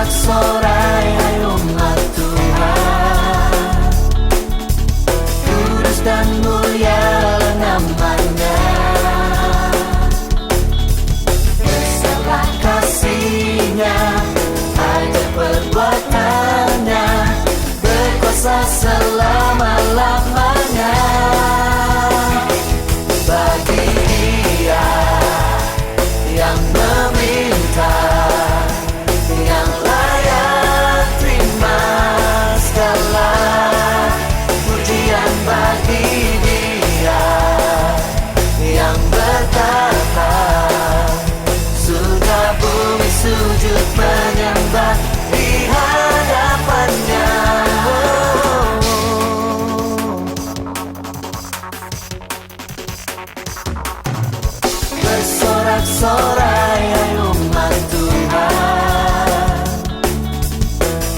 bersorak-sorai hai umat Tuhan, kudus dan mulia namanya, besarlah kasih-Nya, ajaib perbuatan-Nya, berkuasa selama-lamanya. Bagi Dia yang meminta, yang layak terima segala pujian. Bagi Dia yang bertata, surga bumi sujud menyembah di hadapan-Nya. Bersorak-sorai hai umat Tuhan,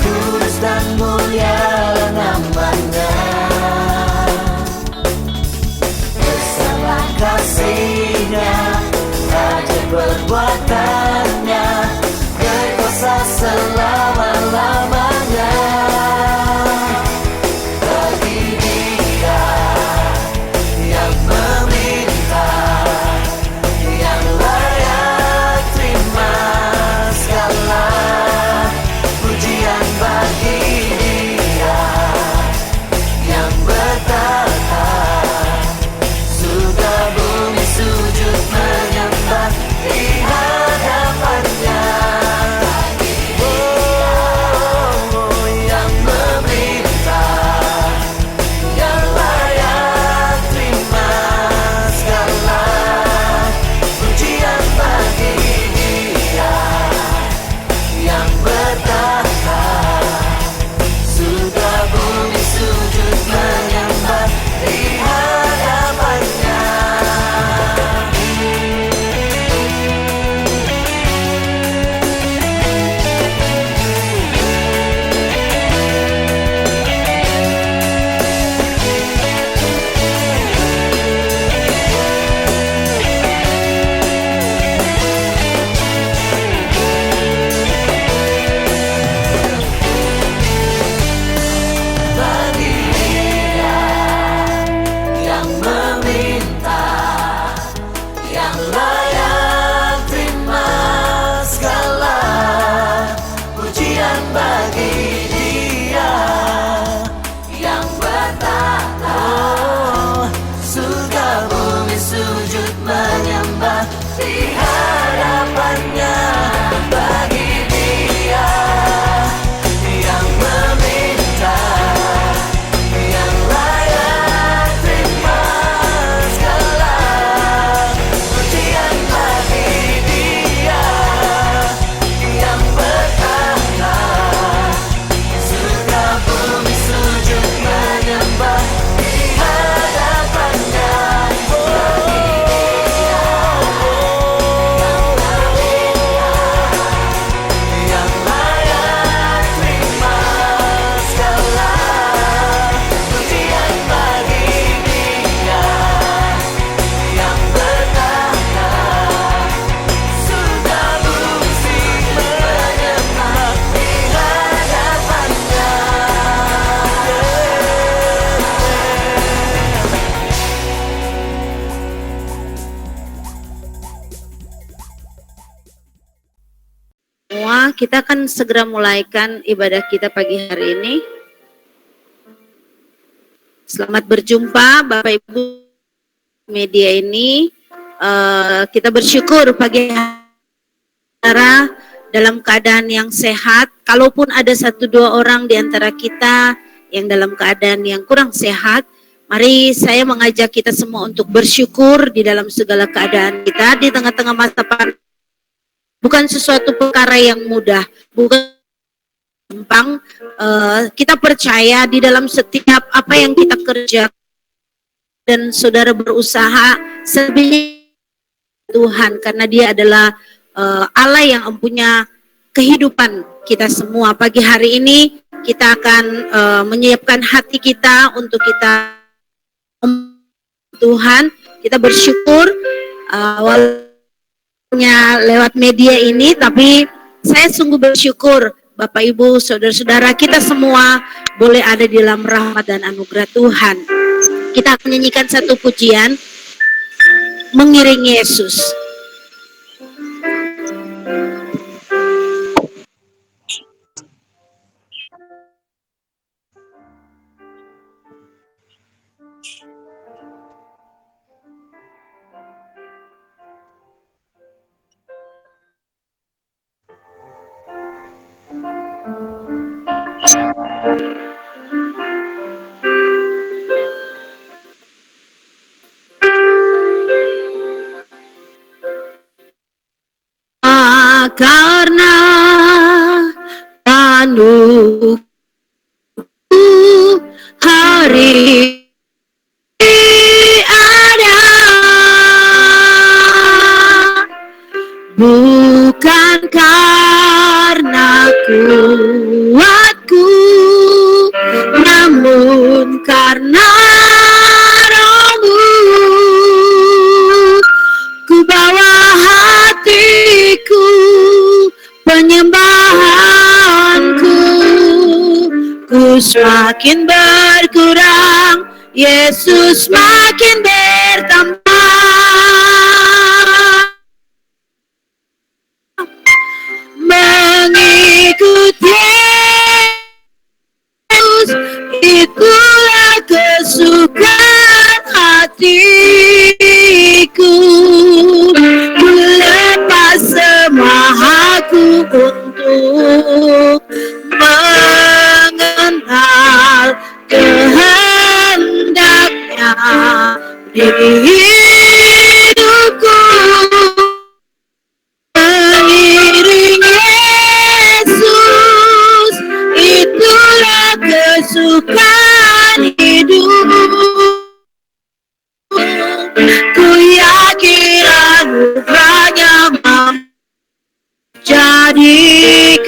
kudus dan mulia namanya, besarlah kasih-Nya, ajaib perbuatan-Nya, berkuasa selama-lamanya. Bagi Dia yang meminta, yang layak terima segala pujian. Bagi Dia yang bertata, surga bumi sujud menyembah di hadapan-Nya. Oh, yang meminta, yang layak terima segala pujian. Bagi Dia yang bertata, surga bumi sujud menyembah di hadapan-Nya. Bagi Dia yang meminta, yang layak terima segala pujian. Bagi Dia yang bertata, surga bumi sujud menyembah di hadapan-Nya. Bagi Dia yang meminta, yang layak terima segala pujian. Bagi Dia yang bertata, surga bumi sujud menyembah di hadapan-Nya. Bagi Dia yang meminta, yang layak terima segala pujian. Bagi Dia yang bertata, surga bumi sujud menyembah di hadapan-Nya. Semua, kita akan segera mulaikan ibadah kita pagi hari ini. Selamat berjumpa Bapak Ibu media ini. Kita bersyukur pagi hari dalam keadaan yang sehat. Kalaupun ada 1-2 orang di antara kita yang dalam keadaan yang kurang sehat, mari saya mengajak kita semua untuk bersyukur di dalam segala keadaan kita di tengah-tengah masa pandemi. Bukan sesuatu perkara yang mudah, bukan gampang. Kita percaya di dalam setiap apa yang kita kerjakan dan saudara berusaha sebenarnya Tuhan, karena Dia adalah Allah yang mempunyai kehidupan kita semua. Pagi hari ini kita akan menyiapkan hati kita untuk kita Tuhan. Kita bersyukur awalnya lewat media ini, tapi saya sungguh bersyukur Bapak Ibu, saudara-saudara kita semua boleh ada di dalam rahmat dan anugerah Tuhan. Kita akan menyanyikan satu pujian mengiringi Yesus. Karena anugerah hari ada, bukan karena kuatku, namun karena Rohmu. Ku bawa hatiku, penyembahanku, ku semakin berkurang, Yesus makin bertambah. Mengikuti Yesus, itulah kesukaan hatiku. Ku lepas semua hakku untuk mengenal kehendaknya di hidupku. Mengiring Yesus, itulah kesukaan hidup. Ku yakin anugerahnya mampu jadikanku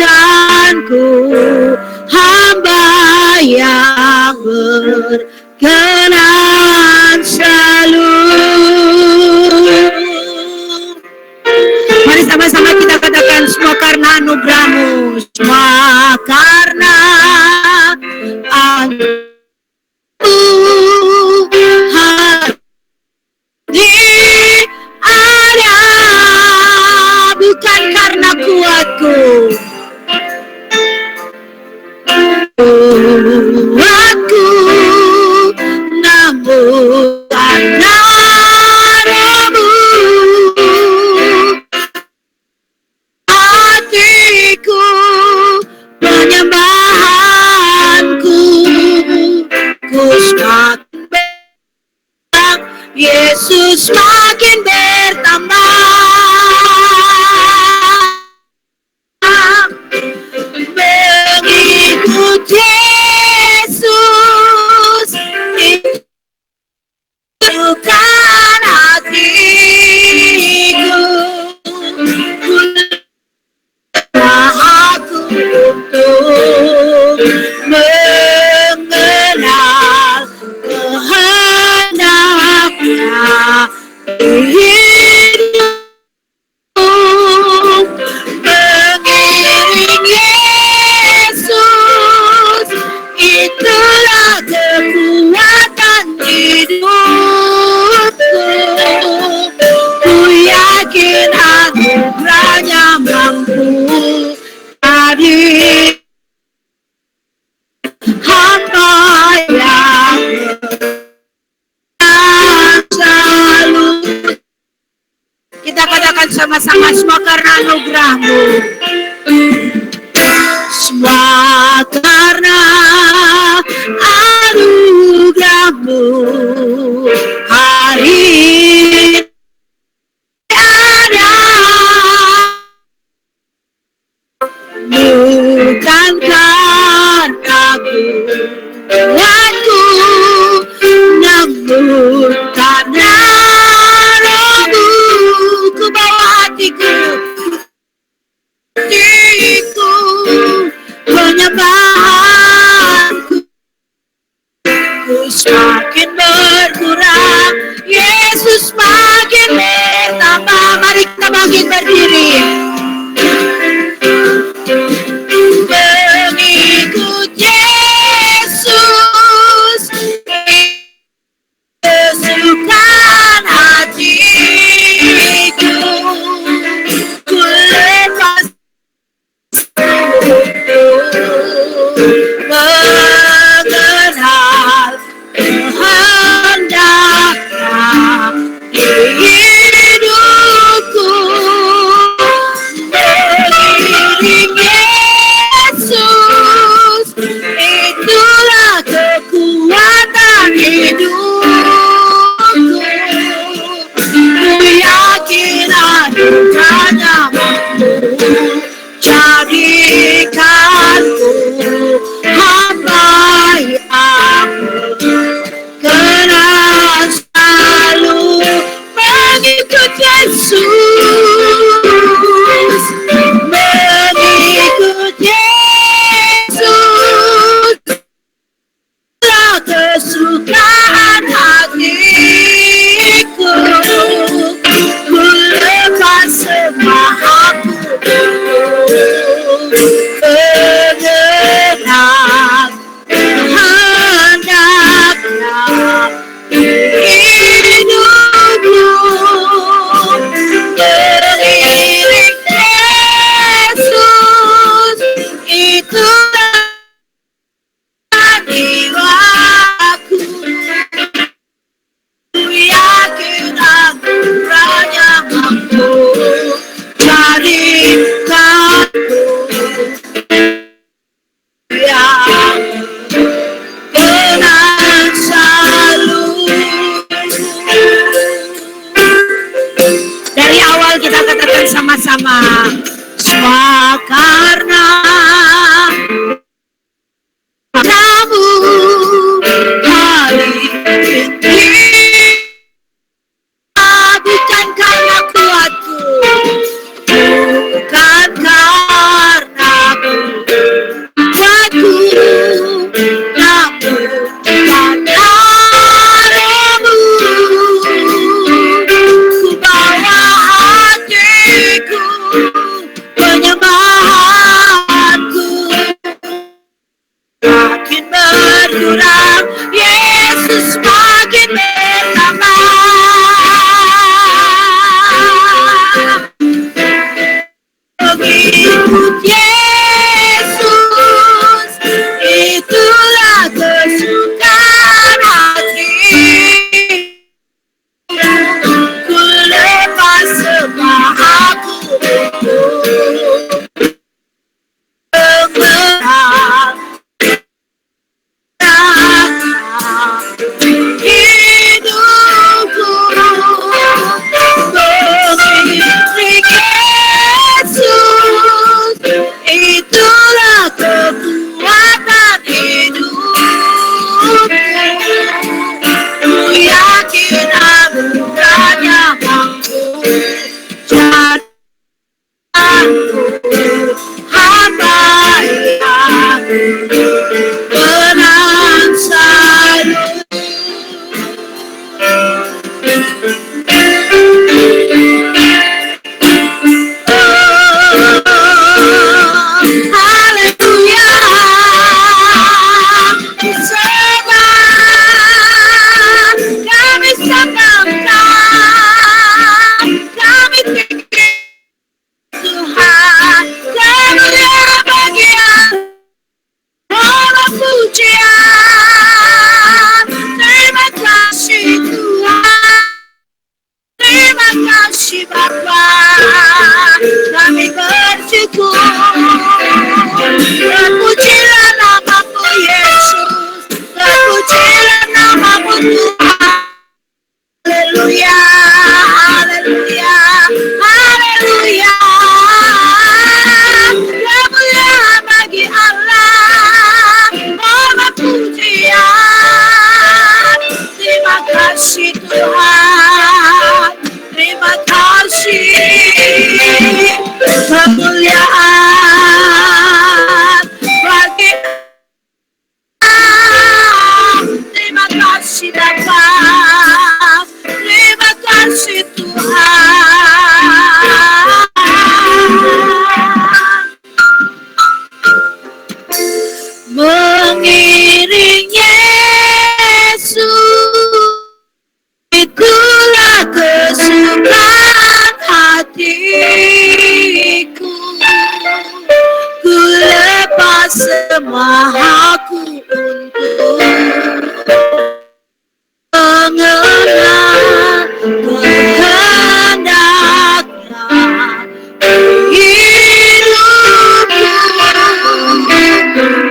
hamba yang berkenan selalu. Mari sama-sama kita katakan, semua karena anugerah-Mu, semua karena hari ada, bukan karena kuatku, namun karena Rohmu. Hatiku, penyembahanku, ku semakin bertambah, Yesus makin bertambah. Mengikuti Yesus, bukan hatiku. Aku untuk mengenal kehendaknya hidup. Mengiring Yesus, itulah kekuatan hidupku. Ku yakin anugerahnya mampu jadi hamba yang selalu. Kita katakan sama-sama, semua karena anugerah-Mu, semua karena anugerah-Mu hari ada, bukan karena kuatku, namun karena Rohmu. Ku bawa hatiku, penyembahanku, ku semakin berkurang, Yesus makin bertambah. Mari kita bangkit berdiri. Ikut Yesus, itulah kesukaan hati. Ku lepas semua aku mengenal hidupku mengiring Yesus, itulah kekuatan hidupku. Ku yakin anugerahnya mampu jadi hamba yang menang selalu. Haleluya, sebab kami sanggakan, kami tinggi Tuhan, kemuliaan bagian Allah pujian. Terima kasih Tuhan, terima kasih Bapa, kami bersyukur. Terpujilah namamu Yesus, terpujilah namamu Tuhan. Haleluya, haleluya, haleluya. Kemuliaan bagi Allah, Allah pujian. Terima kasih Tuhan, terima kasih. Kemuliaan bagi Allah. Terima kasih Bapa, terima kasih Tuhan. Mengiring Yesus, itulah kesukaan hatiku. Ku lepas semua aku untuk mengenal kehendaknya hidupku.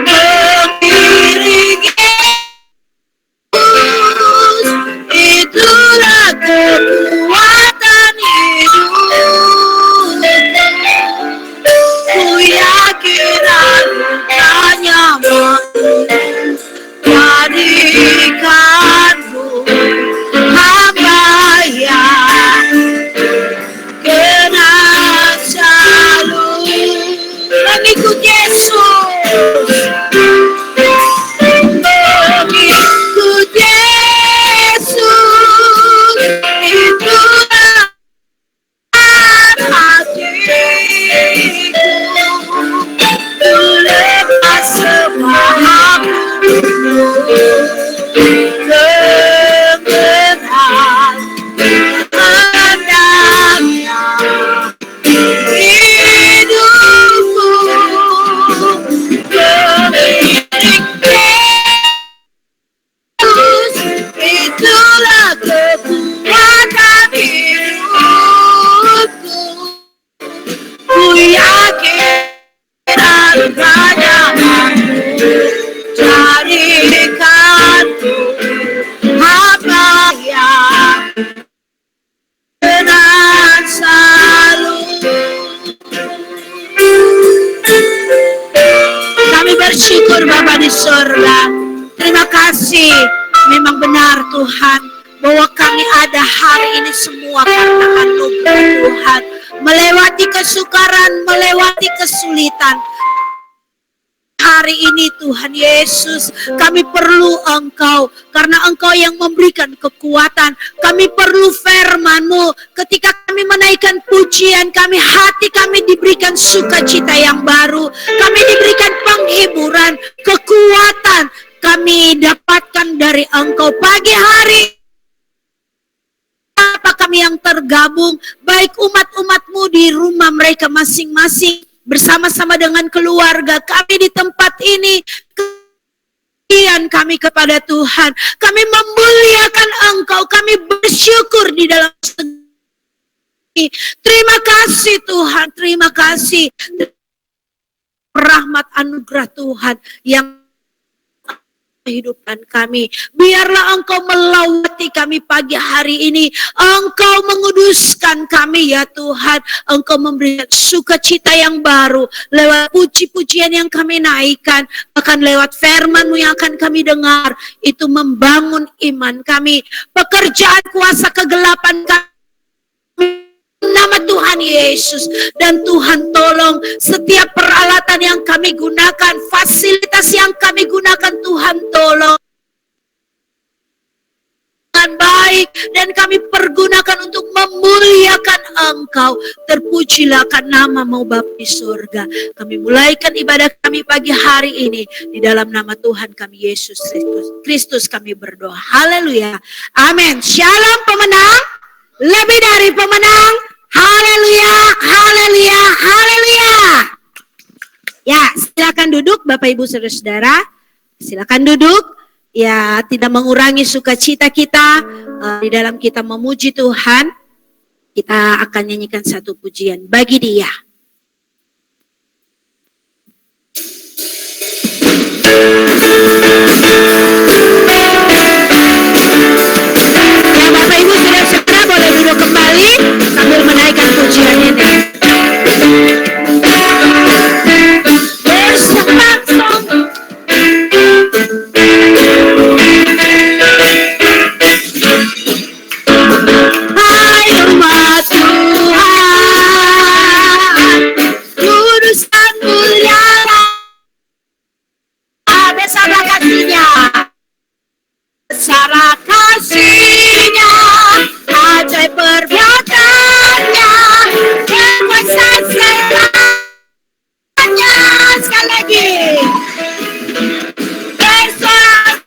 Mengiring Yesus, itulah kekuatan hidupku. Ku yakin anugerahnya mampu jadikanku hamba yang kenal selalu. Mengikut Yesus, mengikut Yesus, itulah hatiku. Ku lepas semua aku mengenal kehendaknya hidupku. Mengiring Yesus, itulah kekuatan hidupku. Ku yakin anugerahnya mampu jadikanku hamba yang benar selalu. Kami bersyukur Bapa di surga. Terima kasih, memang benar Tuhan, bahwa kami ada hari ini semua karena anugerah Tuhan. Melewati kesukaran, melewati kesulitan. Hari ini Tuhan Yesus, kami perlu Engkau, karena Engkau yang memberikan kekuatan. Kami perlu firman-Mu. Ketika kami menaikkan pujian kami, hati kami diberikan sukacita yang baru. Kami diberikan penghiburan, kekuatan kami dapatkan dari Engkau. Pagi hari apa kami yang tergabung, baik umat-umat-Mu di rumah mereka masing-masing, bersama-sama dengan keluarga kami di tempat ini. Kami kepada Tuhan, kami memuliakan Engkau, kami bersyukur di dalam segala. Terima kasih Tuhan, terima kasih rahmat anugerah Tuhan yang kehidupan kami. Biarlah Engkau melawati kami pagi hari ini. Engkau menguduskan kami ya Tuhan. Engkau memberikan sukacita yang baru lewat puji-pujian yang kami naikkan, bahkan lewat firman-Mu yang akan kami dengar. Itu membangun iman kami. Pekerjaan kuasa kegelapan kami, nama Tuhan Yesus. Dan Tuhan tolong setiap peralatan yang kami gunakan, fasilitas yang kami gunakan, Tuhan tolong dengan baik, dan kami pergunakan untuk memuliakan Engkau. Terpujilah kan nama-Mu Bapa di surga. Kami mulaikan ibadah kami pagi hari ini di dalam nama Tuhan kami Yesus Kristus kami berdoa. Haleluya. Amin. Shalom pemenang, lebih dari pemenang. Haleluya, haleluya, haleluya. Ya, silakan duduk Bapak Ibu Saudara-saudara. Silakan duduk. Ya, tidak mengurangi sukacita kita di dalam kita memuji Tuhan. Kita akan nyanyikan satu pujian bagi Dia. Ya, Bapak Ibu Saudara-saudara boleh duduk kembali sambil menaikkan pujian ini. Hai umat Tuhan, kudus dan mulia besar kasih-Nya, besar kasih-Nya, ajaib perbuatan-Nya, berkuasa selamanya. Sekali lagi, besar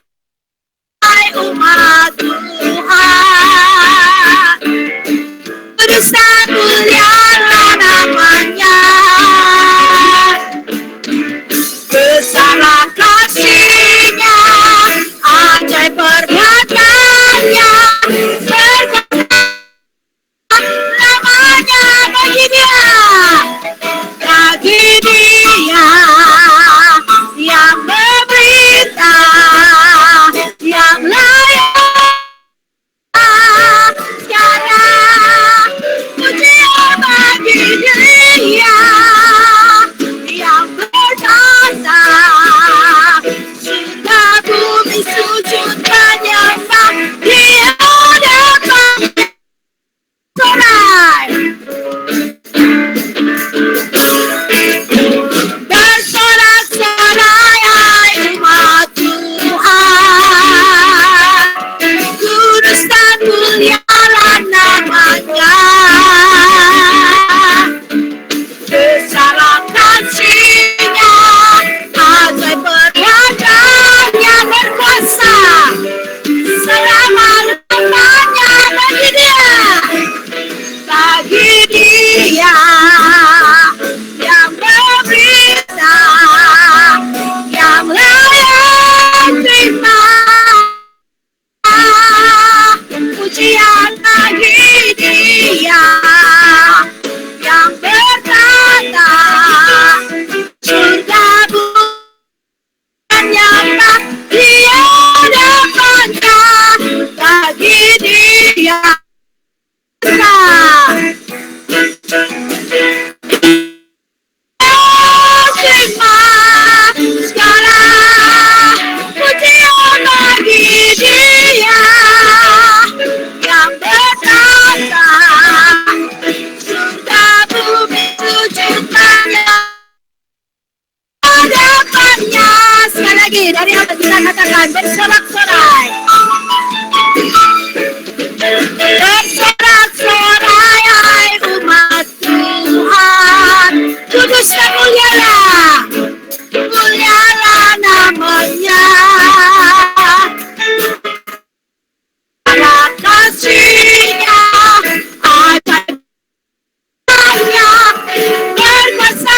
hai umat Tuhan, kudus dan mulia namanya, besar kasih-Nya, ajaib perbuatan-Nya, berkuasa namanya. Bagi Dia yang memerintah, yang layak sekarang, pujian bagi Dia yang berkuasa. Surga bumi sujud menyembah Dia depan sorai. Bersorak-sorai hai umat Tuhan, kudus dan mulialah namanya, besar kasih-Nya, ajaib perbuatan-Nya, berkuasa selama-lamanya. Bagi Dia yang memerintah, yang layak terima pujian. Bagi Dia yang berkata, surga bukan nyata Dia depannya. Bagi Dia terima segala pujian. Bagi Dia yang berkata, surga bumi sujud hadapannya. Sekali lagi dari atas kita katakan, bersorak-sorai, bersorak-sorai hai umat Tuhan, kudus dan mulialah, mulialah namanya, besar kasih-Nya, ajaib perbuatan-Nya, berkuasa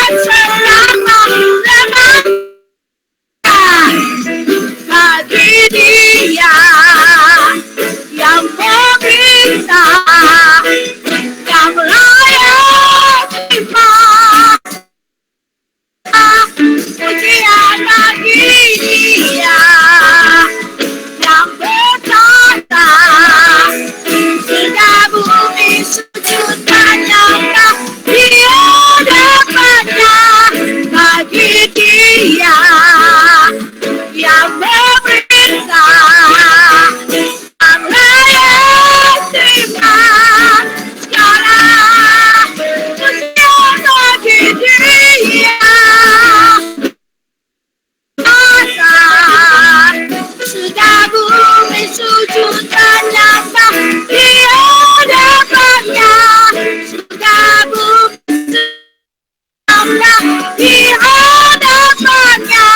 bangga di hadapannya.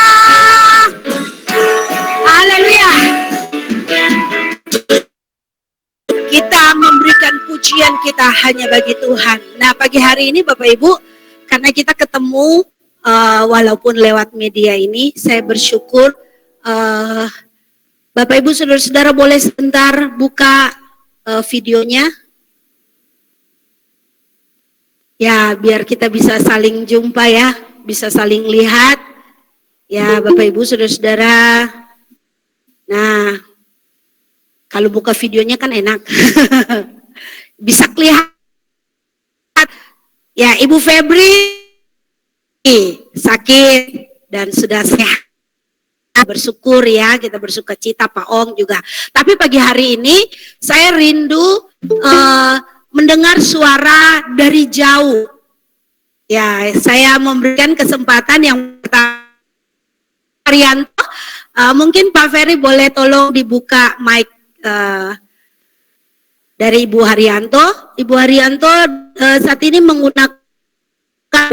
Haleluya. Kita memberikan pujian kita hanya bagi Tuhan. Nah, pagi hari ini Bapak Ibu, karena kita ketemu walaupun lewat media ini, saya bersyukur Bapak Ibu saudara-saudara boleh sebentar buka videonya. Ya, biar kita bisa saling jumpa ya, bisa saling lihat. Ya, Bapak Ibu saudara-saudara. Nah, kalau buka videonya kan enak. Bisa kelihatan. Ya, Ibu Febri sakit dan sudah sehat. Bersyukur ya, kita bersuka cita, Pak Ong juga. Tapi pagi hari ini saya rindu mendengar suara dari jauh. Ya, saya memberikan kesempatan yang pertama Haryanto. Mungkin Pak Ferry boleh tolong dibuka mic dari Ibu Haryanto. Ibu Haryanto saat ini menggunakan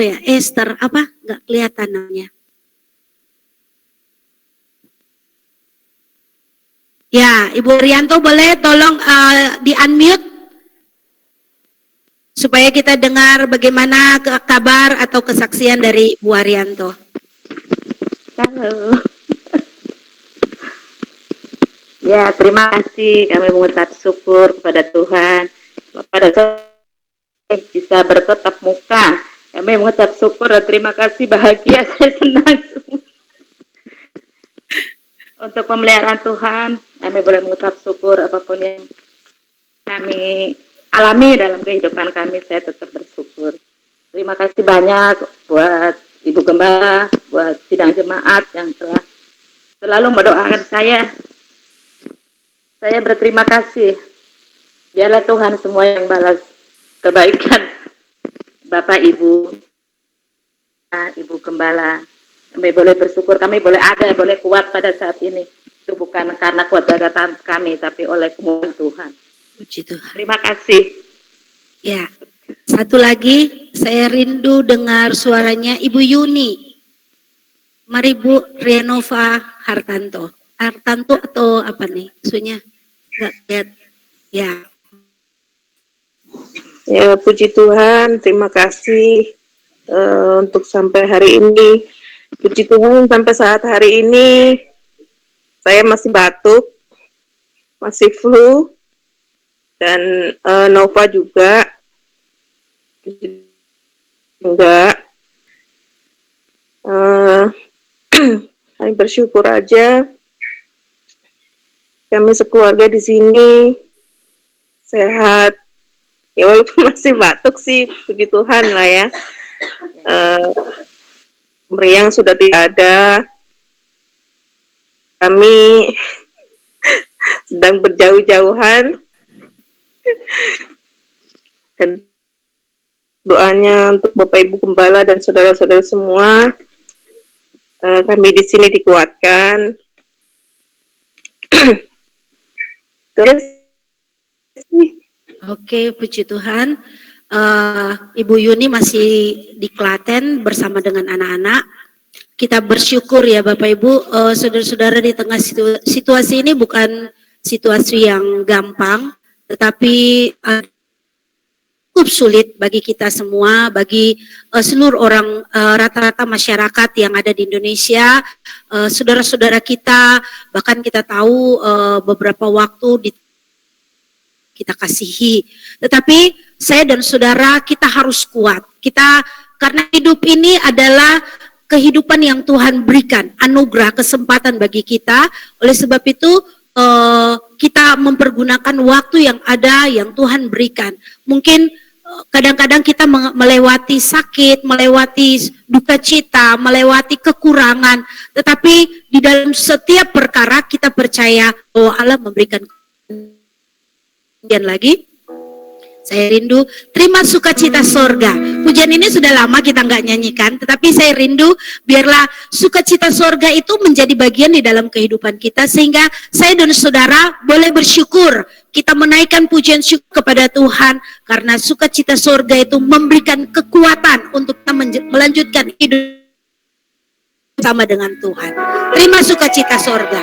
ya, Esther apa? Nggak kelihatan namanya. Ya, Ibu Haryanto boleh tolong di-unmute supaya kita dengar bagaimana kabar atau kesaksian dari Ibu Haryanto. Halo. Ya, terima kasih. Kami mengucap syukur kepada Tuhan. Pada saya bisa bertatap muka. Kami mengucap syukur dan terima kasih, bahagia, saya senang. Untuk pemeliharaan Tuhan, kami boleh mengucap syukur apapun yang kami alami dalam kehidupan kami, saya tetap bersyukur. Terima kasih banyak buat Ibu Gembala, buat sidang jemaat yang telah selalu mendoakan saya. Saya berterima kasih. Biarlah Tuhan semua yang balas kebaikan Bapak Ibu, Ibu Gembala. Kami boleh bersyukur, kami boleh ada, boleh kuat pada saat ini. Itu bukan karena kuat daya kami, tapi oleh kemurahan Tuhan. Puji Tuhan. Terima kasih. Ya, satu lagi saya rindu dengar suaranya Ibu Yuni. Mari Bu Renova Hartanto. Hartanto atau apa nih? Maksudnya nggak lihat. Ya. Ya, puji Tuhan, terima kasih untuk sampai hari ini. Puji Tuhan, sampai saat hari ini saya masih batuk, masih flu, dan Nova juga enggak. Kami bersyukur aja. Kami sekeluarga di sini sehat. Ya walaupun masih batuk sih, puji Tuhan lah ya. Meriang sudah tidak ada. Kami sedang berjauh-jauhan. Dan doanya untuk Bapak Ibu Gembala dan saudara-saudara semua, kami di sini dikuatkan. Terus, Oke, puji Tuhan. Ibu Yuni masih di Klaten bersama dengan anak-anak. Kita bersyukur ya Bapak Ibu, saudara-saudara, di tengah situasi ini bukan situasi yang gampang, tetapi cukup sulit bagi kita semua, bagi seluruh orang, rata-rata masyarakat yang ada di Indonesia, saudara-saudara kita, bahkan kita tahu beberapa waktu kita kasihi. Tetapi saya dan saudara kita harus kuat. Karena hidup ini adalah kehidupan yang Tuhan berikan, anugerah, kesempatan bagi kita. Oleh sebab itu kita mempergunakan waktu yang ada, yang Tuhan berikan. Mungkin kadang-kadang kita melewati sakit, melewati duka cita, melewati kekurangan. Tetapi di dalam setiap perkara kita percaya bahwa Allah memberikan. Kemudian lagi, Saya rindu terima sukacita sorga. Pujian ini sudah lama kita nggak nyanyikan, tetapi saya rindu biarlah sukacita sorga itu menjadi bagian di dalam kehidupan kita, sehingga saya dan saudara boleh bersyukur. Kita menaikkan pujian syukur kepada Tuhan karena sukacita sorga itu memberikan kekuatan untuk kita melanjutkan hidup sama dengan Tuhan. Terima sukacita sorga.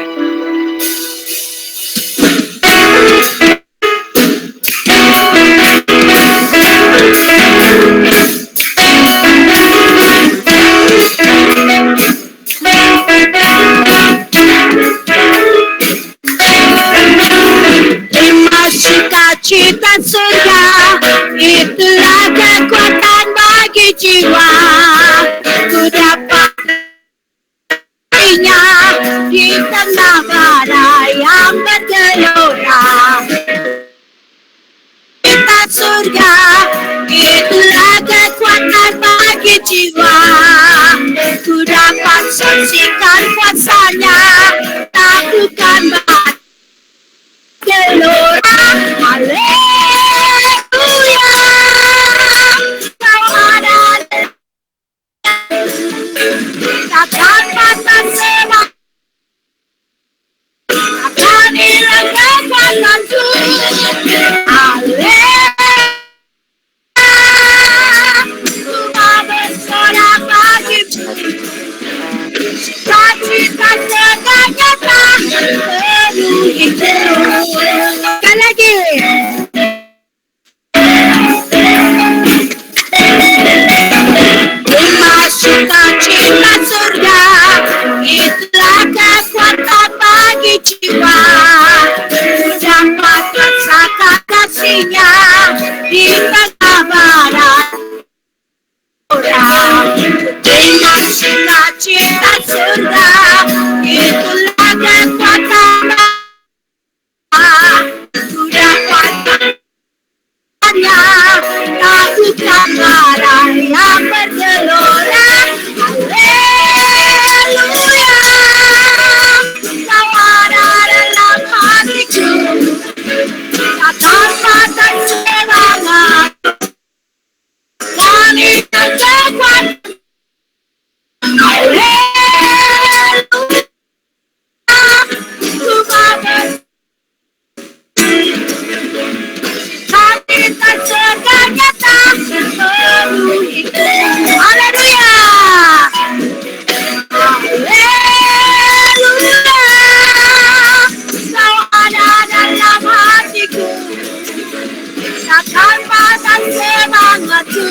Terima sukacita surga, itulah kekuatan bagi jiwa. Ku dapat di tengah badai yang bergelora. Kita surga, itulah kekuatan bagi jiwa. Ku dapat saksikan kuasanya, takutkan badai gelora. Haleluya, kau ada. Takkan patah semangat, takkan hilang kekuatanku. Haleluya, ku mau bersorak bagimu. Cita-cita segala nyata penuhi hidupku. Sekali lagi. Terima sukacita surga, itulah kekuatan bagi jiwa. Dapat rasakan kasihnya di tengah badai. Terima sukacita surga, itulah kekuatan dapat takutkan badai yang bergelora. Haleluya, kau ada dalam hatiku. Takkan patah semangat, kami terkuat. Haleluya, ku mau hati tak segala tak penuhi. Haleluya, haleluya, kau ada dalam hatiku. Takkan patah semangatku,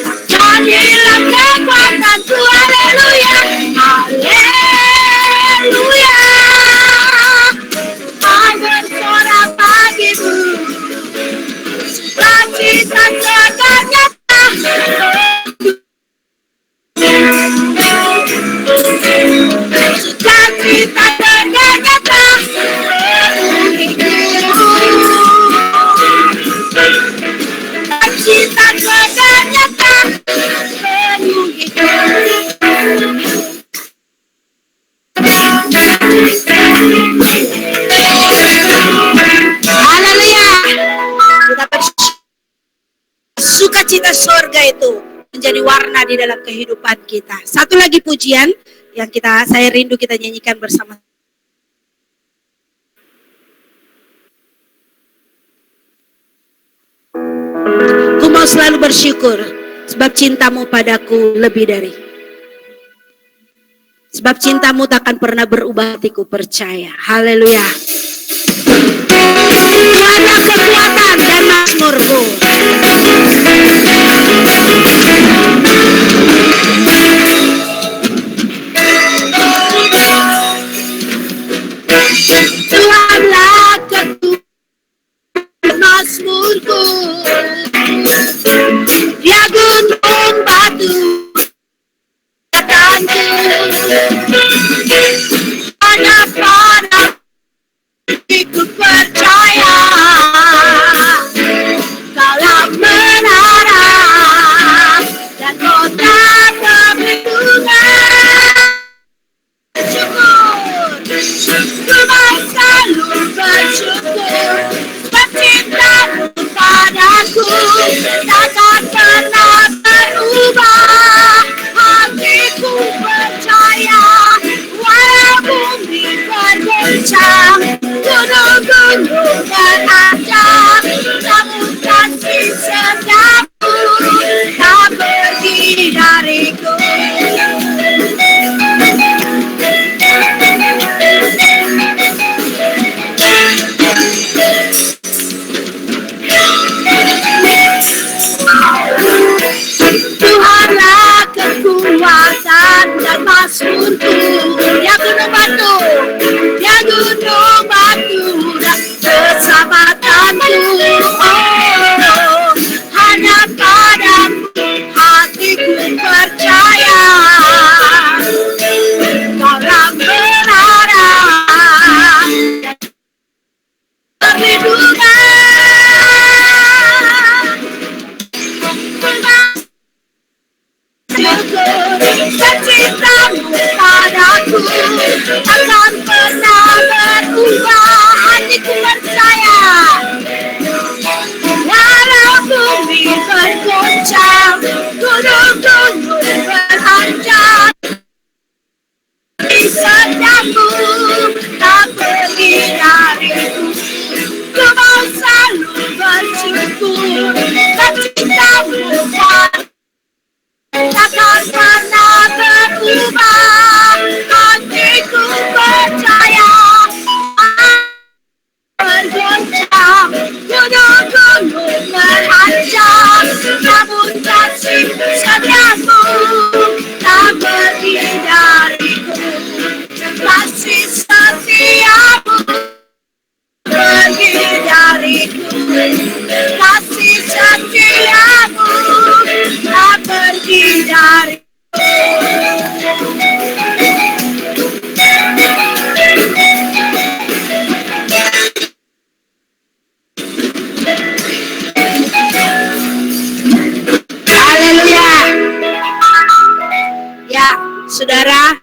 takkan hilang kekuatanku. Haleluya, haleluya, aku bersorak bagimu. Sukacita segala nyata, sukacita segala nyata hidupku. Sukacita segala nyata hidupku. Haleluya, kita bersyukur sukacita surga itu menjadi warna di dalam kehidupan kita. Satu lagi pujian yang saya rindu kita nyanyikan bersama. Ku mau selalu bersyukur sebab cintamu padaku lebih dari. Sebab cintamu takkan pernah berubah, hatiku percaya. Haleluya. Ada kekuatan dan makmurku. Tuhanlah kekuatan makmurku. Dia gunung batu kataku. Pada ku percaya Kaulah menara dan kota perlindungan. Syukur, ku mau selalu bersyukur sebab cintamu kekuatan dan mazmurku. Ya gunung batu, ya gunung batu, dan keselamatanku. Oh, hanya padamu hatiku percaya. Dalam berada perlindungan cintamu padaku takkan pernah berubah. Hatiku percaya walau bumi bergoncang, gunung-gunung berhancur, setiaku tak pergi dariku. Ku mau selalu bersyukur dan cintamu takkan pernah berubah. Hatiku percaya bergoncang, gunung-gunung berhancur, namun kasih setiamu tak pergi dariku. Kasih setiamu pergi dariku. Kasih setiamu tak pergi dariku. Haleluya. Ya, saudara,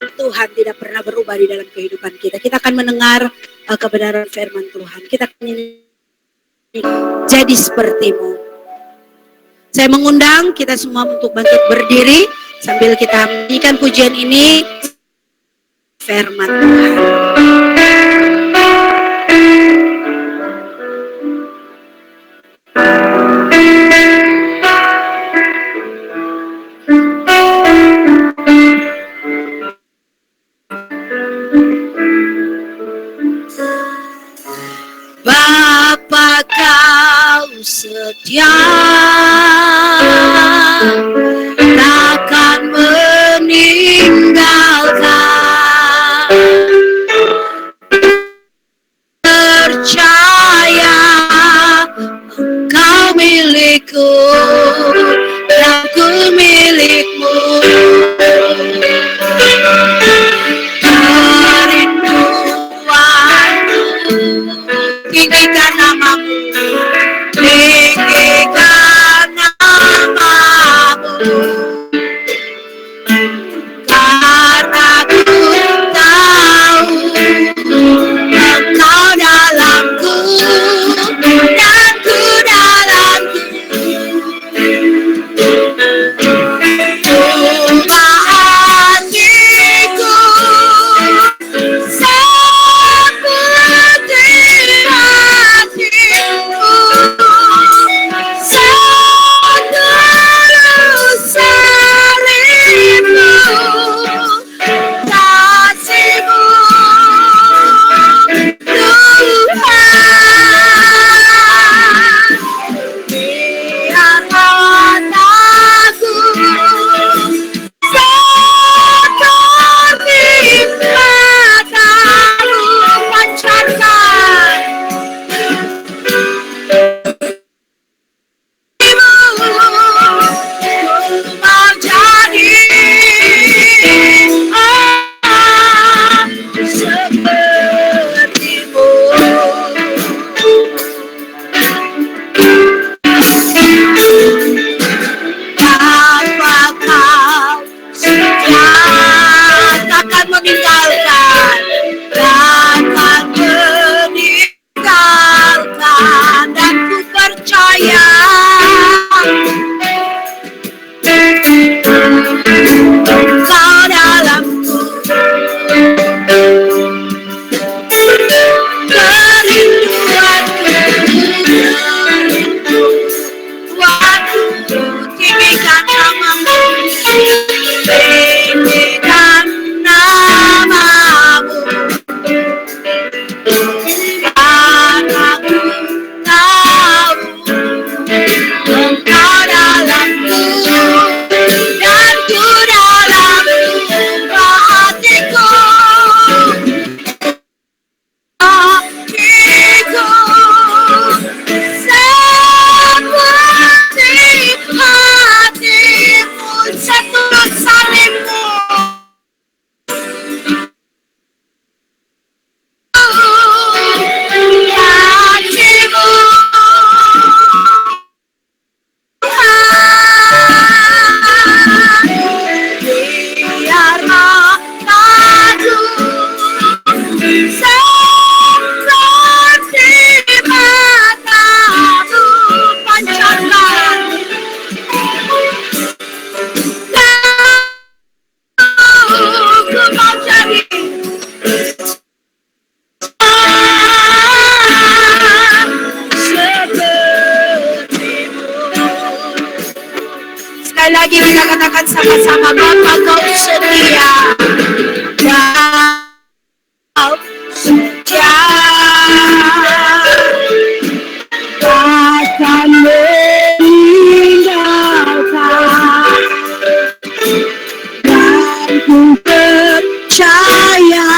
Tuhan tidak pernah berubah di dalam kehidupan kita. Kita akan mendengar kebenaran firman Tuhan. Kita akan jadi sepertimu. Saya mengundang kita semua untuk bangkit berdiri sambil kita menyanyikan pujian ini, firman Tuhan. Bapa kau setia, takkan meninggalkan. Percaya engkau milikku dan ku milikmu. Tinggikan namamu, tinggikan namamu, karena ku tahu engkau dalamku dan ku dalamku. Cuma hatiku tinggikan namamu, tinggikan Sekali lagi kita katakan sama-sama, Bapa Kau setia. Kau setia. Takkan meninggalkan. Dan ku percaya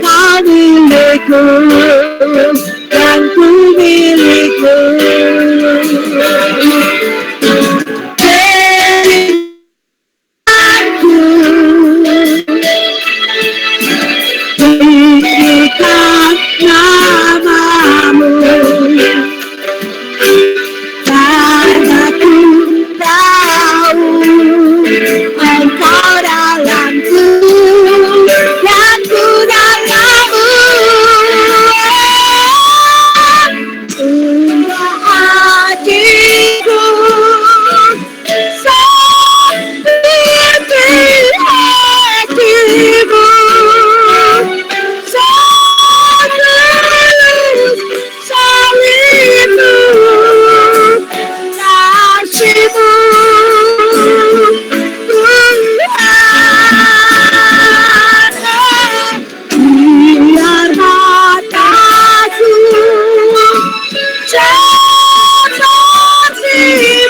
Kau milikku dan ku milikku. Tinggikan namamu, karena ku tahu Engkau dalamku dan ku dalammu. Indah hatiku seperti hatimu, setulus salibmu, kasihmu Tuhan. Biar mataku seperti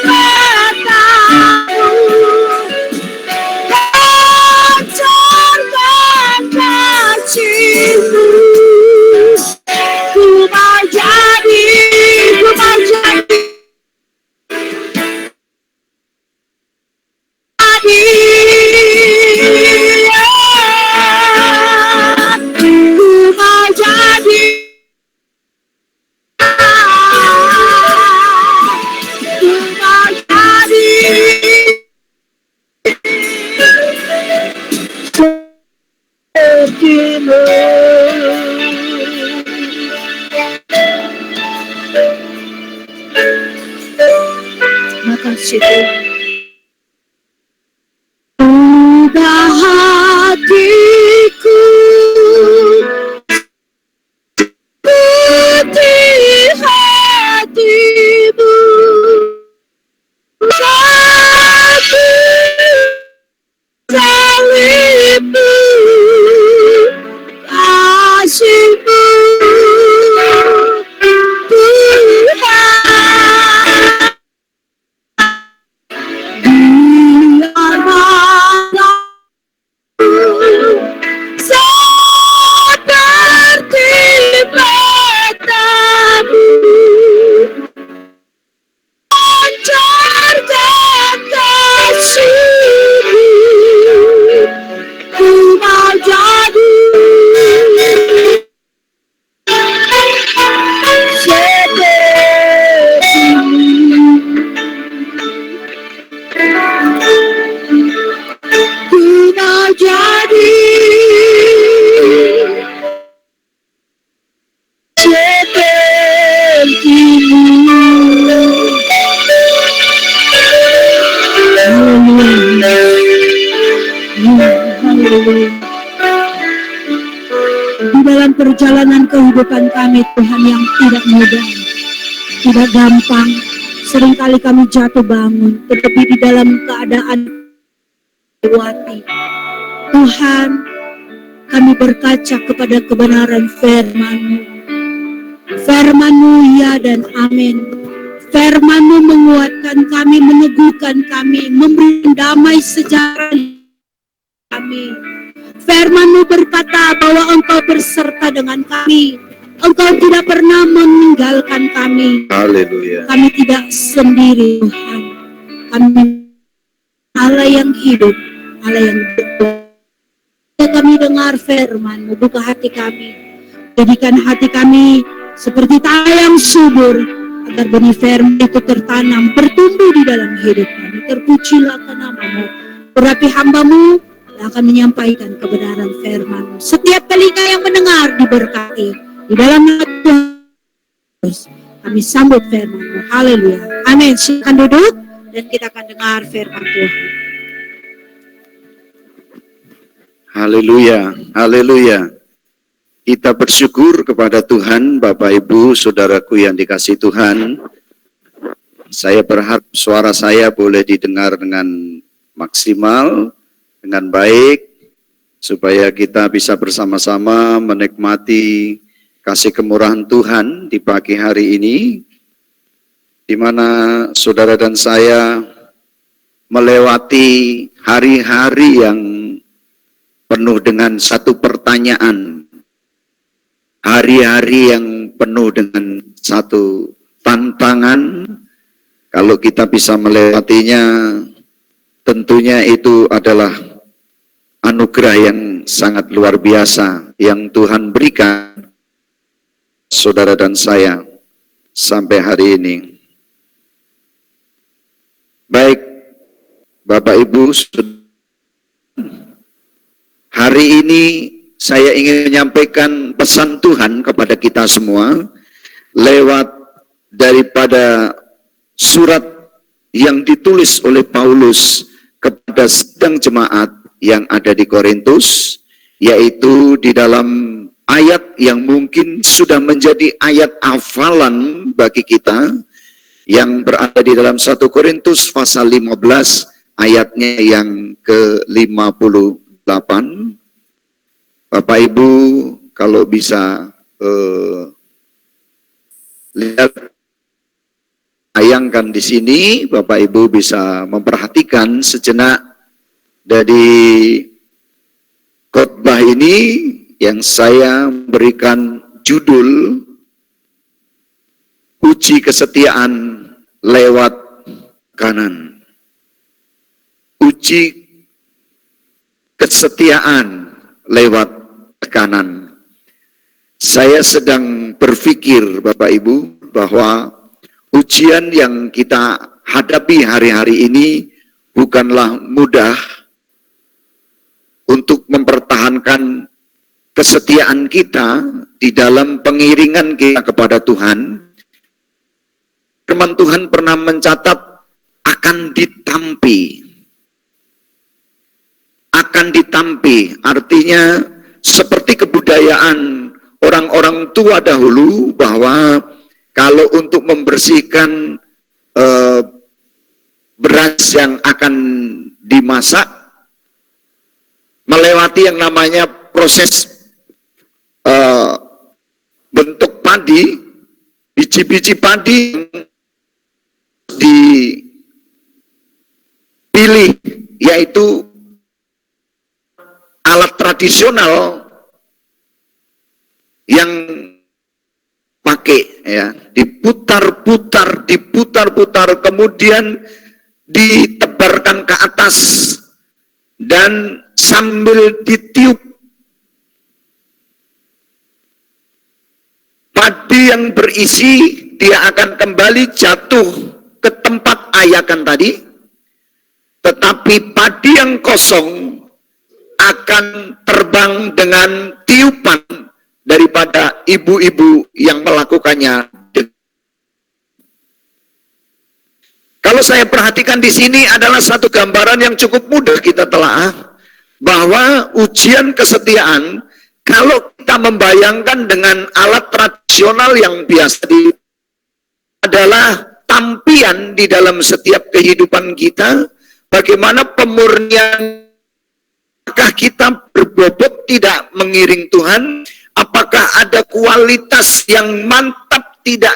matamu, pancarkan kasihmu. Ku mau jadi ku mau jadi sepertimu. Makasih Tuhan. Mudah hatiku putih hatimu, satu salibmu, kasihmu Tuhan. Biar mataku seperti matamu, pancarkan kasihmu. Ku mau jadi ku mau jadi di dalam perjalanan kehidupan kami Tuhan yang tidak mudah, tidak gampang. Seringkali kami jatuh bangun, tetapi di dalam keadaan lewati. Tuhan, kami berkaca kepada kebenaran firman-Mu. Firman-Mu ya dan amin. Firman-Mu menguatkan kami, meneguhkan kami, memberi damai sejahtera kami. Firman-Mu berkata bahwa Engkau berserta dengan kami. Engkau tidak pernah meninggalkan kami. Haleluya. Kami tidak sendiri Tuhan. Kami Allah yang hidup, Allah yang betul. Kami dengar firman-Mu, buka hati kami. Jadikan hati kami seperti tanah yang subur, agar benih firman itu tertanam, bertumbuh di dalam hidup kami. Terpujilah nama-Mu. Urapi hamba-Mu akan menyampaikan kebenaran firman-Mu. Setiap telinga yang mendengar diberkati. Di dalam nama Tuhan kami sambut firman-Mu. Haleluya. Amin. Silakan duduk dan kita akan dengar firman Tuhan. Haleluya. Haleluya. Kita bersyukur kepada Tuhan, Bapak Ibu, Saudaraku yang dikasihi Tuhan. Saya berharap suara saya boleh didengar dengan maksimal, dengan baik, supaya kita bisa bersama-sama menikmati kasih kemurahan Tuhan di pagi hari ini, di mana saudara dan saya melewati hari-hari yang penuh dengan satu pertanyaan, hari-hari yang penuh dengan satu tantangan. Kalau kita bisa melewatinya, tentunya itu adalah anugerah yang sangat luar biasa yang Tuhan berikan saudara dan saya sampai hari ini. Baik, Bapak Ibu, hari ini saya ingin menyampaikan pesan Tuhan kepada kita semua lewat daripada surat yang ditulis oleh Paulus kepada sedang jemaat yang ada di Korintus, yaitu di dalam ayat yang mungkin sudah menjadi ayat hafalan bagi kita, yang berada di dalam 1 Korintus pasal 15 ayatnya yang ke-58. Bapak Ibu kalau bisa lihat, tayangkan di sini, Bapak Ibu bisa memperhatikan sejenak dari khotbah ini yang saya berikan judul uji kesetiaan lewat kanan. Uji kesetiaan lewat kanan. Saya sedang berpikir Bapak Ibu bahwa ujian yang kita hadapi hari-hari ini bukanlah mudah untuk mempertahankan kesetiaan kita di dalam pengiringan kita kepada Tuhan. Firman Tuhan pernah mencatat akan ditampi. Akan ditampi, artinya seperti kebudayaan orang-orang tua dahulu bahwa kalau untuk membersihkan beras yang akan dimasak, melewati yang namanya proses bentuk padi, biji-biji padi dipilih, yaitu alat tradisional yang pakai, ya, diputar-putar, kemudian ditebarkan ke atas dan sambil ditiup, padi yang berisi dia akan kembali jatuh ke tempat ayakan tadi, tetapi padi yang kosong akan terbang dengan tiupan daripada ibu-ibu yang melakukannya. Kalau saya perhatikan di sini adalah satu gambaran yang cukup mudah kita telaah, bahwa ujian kesetiaan, kalau kita membayangkan dengan alat tradisional yang biasa adalah tampian di dalam setiap kehidupan kita, bagaimana pemurnian, apakah kita berbobot tidak mengiring Tuhan, apakah ada kualitas yang mantap tidak,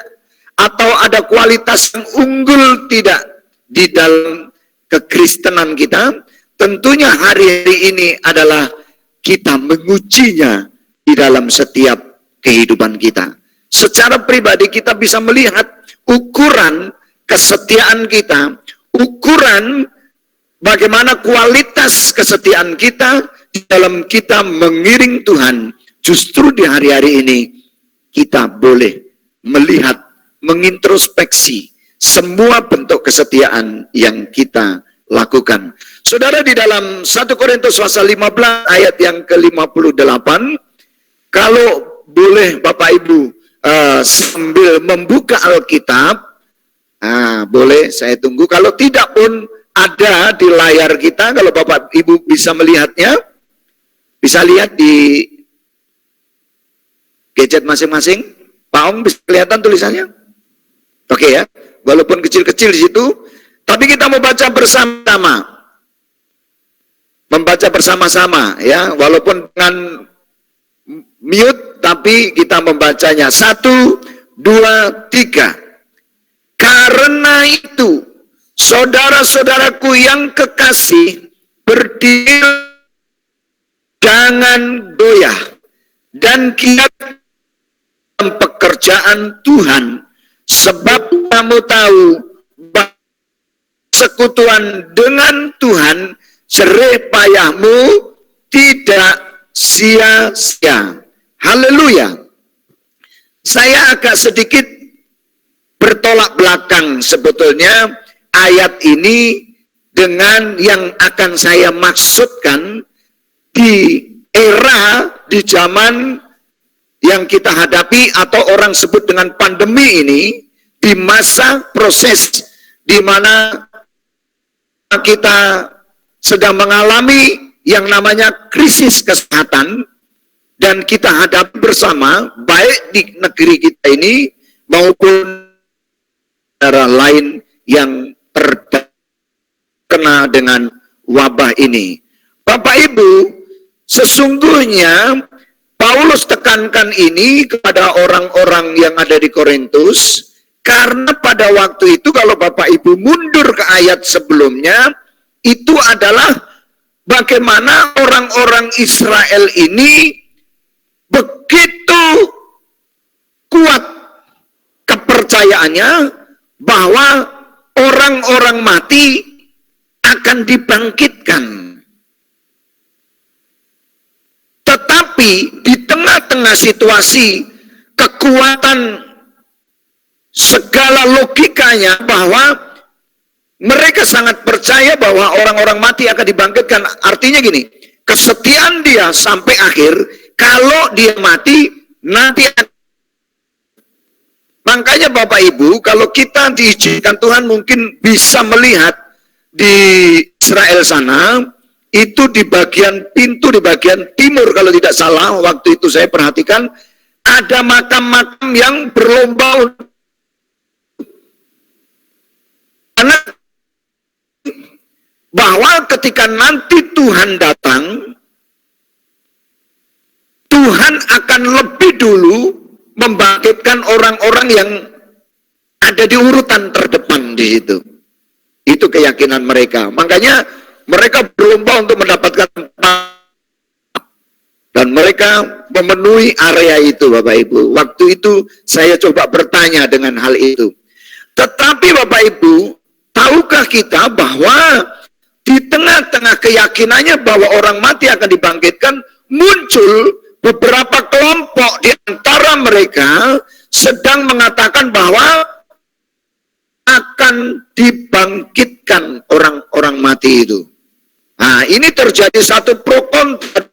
atau ada kualitas yang unggul tidak di dalam kekristenan kita. Tentunya hari-hari ini adalah kita mengujinya di dalam setiap kehidupan kita. Secara pribadi kita bisa melihat ukuran kesetiaan kita, ukuran bagaimana kualitas kesetiaan kita di dalam kita mengiring Tuhan. Justru di hari-hari ini kita boleh melihat, mengintrospeksi semua bentuk kesetiaan yang kita lakukan. Saudara, di dalam 1 Korintus pasal 15 ayat yang ke-58, kalau boleh Bapak Ibu sambil membuka Alkitab, boleh saya tunggu. Kalau tidak pun ada di layar kita, kalau Bapak Ibu bisa melihatnya, bisa lihat di gadget masing-masing. Pak Ong bisa kelihatan tulisannya? Oke ya, walaupun kecil-kecil di situ, tapi kita mau baca bersama-sama. Membaca bersama-sama ya, walaupun dengan mute tapi kita membacanya. 1, 2, 3. Karena itu, saudara-saudaraku yang kekasih, berdiri, jangan goyah dan giat dalam pekerjaan Tuhan, sebab kamu tahu bahwa persekutuan dengan Tuhan jerih payahmu tidak sia-sia. Haleluya. Saya agak sedikit bertolak belakang sebetulnya ayat ini dengan yang akan saya maksudkan di era, di zaman yang kita hadapi atau orang sebut dengan pandemi ini, di masa proses di mana kita sedang mengalami yang namanya krisis kesehatan, dan kita hadapi bersama, baik di negeri kita ini maupun negara lain yang terkena dengan wabah ini. Bapak Ibu, sesungguhnya Paulus tekankan ini kepada orang-orang yang ada di Korintus, karena pada waktu itu kalau Bapak Ibu mundur ke ayat sebelumnya, itu adalah bagaimana orang-orang Israel ini begitu kuat kepercayaannya bahwa orang-orang mati akan dibangkitkan. Tetapi di tengah-tengah situasi kekuatan segala logikanya bahwa mereka sangat percaya bahwa orang-orang mati akan dibangkitkan. Artinya gini, kesetiaan dia sampai akhir, kalau dia mati, nanti akan. Makanya Bapak Ibu, kalau kita diizinkan Tuhan mungkin bisa melihat di Israel sana, itu di bagian pintu, di bagian timur kalau tidak salah, waktu itu saya perhatikan, ada makam-makam yang berlomba. Karena bahwa ketika nanti Tuhan datang, Tuhan akan lebih dulu membangkitkan orang-orang yang ada di urutan terdepan di situ. Itu keyakinan mereka. Makanya mereka berlomba untuk mendapatkan tempat. Dan mereka memenuhi area itu, Bapak Ibu. Waktu itu saya coba bertanya dengan hal itu. Tetapi Bapak Ibu, tahukah kita bahwa di tengah-tengah keyakinannya bahwa orang mati akan dibangkitkan, muncul beberapa kelompok di antara mereka sedang mengatakan bahwa akan dibangkitkan orang-orang mati itu. Nah, ini terjadi satu pro kontra,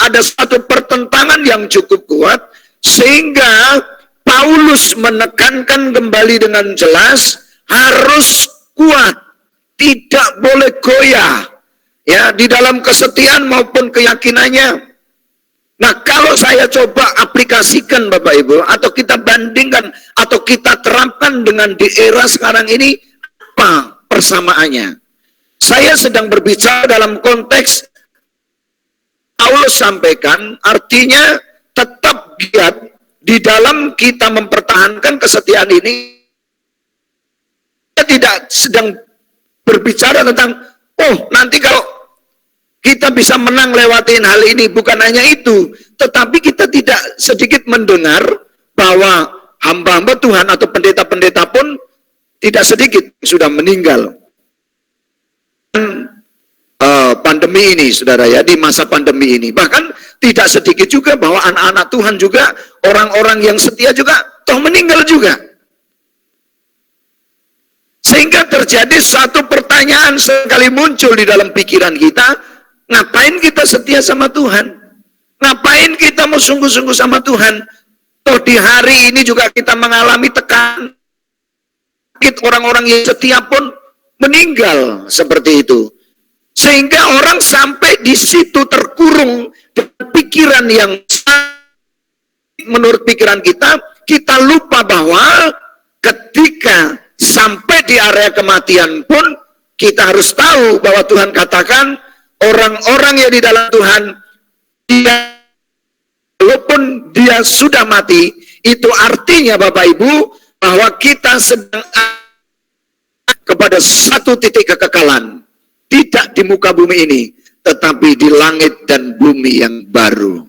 ada satu pertentangan yang cukup kuat, sehingga Paulus menekankan kembali dengan jelas, harus kuat, tidak boleh goyah, ya, di dalam kesetiaan maupun keyakinannya. Nah, kalau saya coba aplikasikan Bapak Ibu, atau kita bandingkan, atau kita terapkan dengan di era sekarang ini, apa persamaannya? Saya sedang berbicara dalam konteks Paulus sampaikan, artinya tetap giat di dalam kita mempertahankan kesetiaan ini. Kita tidak sedang berbicara tentang, oh nanti kalau kita bisa menang lewatin hal ini, bukan hanya itu, tetapi kita tidak sedikit mendengar bahwa hamba-hamba Tuhan atau pendeta-pendeta pun tidak sedikit sudah meninggal. Pandemi ini, saudara ya, di masa pandemi ini, bahkan tidak sedikit juga bahwa anak-anak Tuhan juga, orang-orang yang setia juga toh meninggal juga. Sehingga terjadi satu pertanyaan sekali muncul di dalam pikiran kita, ngapain kita setia sama Tuhan? Ngapain kita mau sungguh-sungguh sama Tuhan? Toh di hari ini juga kita mengalami tekanan, orang-orang yang setia pun meninggal seperti itu. Sehingga orang sampai di situ terkurung dengan pikiran yang menurut pikiran kita lupa bahwa ketika sampai di area kematian pun kita harus tahu bahwa Tuhan katakan orang-orang yang di dalam Tuhan, dia walaupun dia sudah mati, itu artinya Bapak Ibu bahwa kita sedang kepada satu titik kekekalan, tidak di muka bumi ini, tetapi di langit dan bumi yang baru.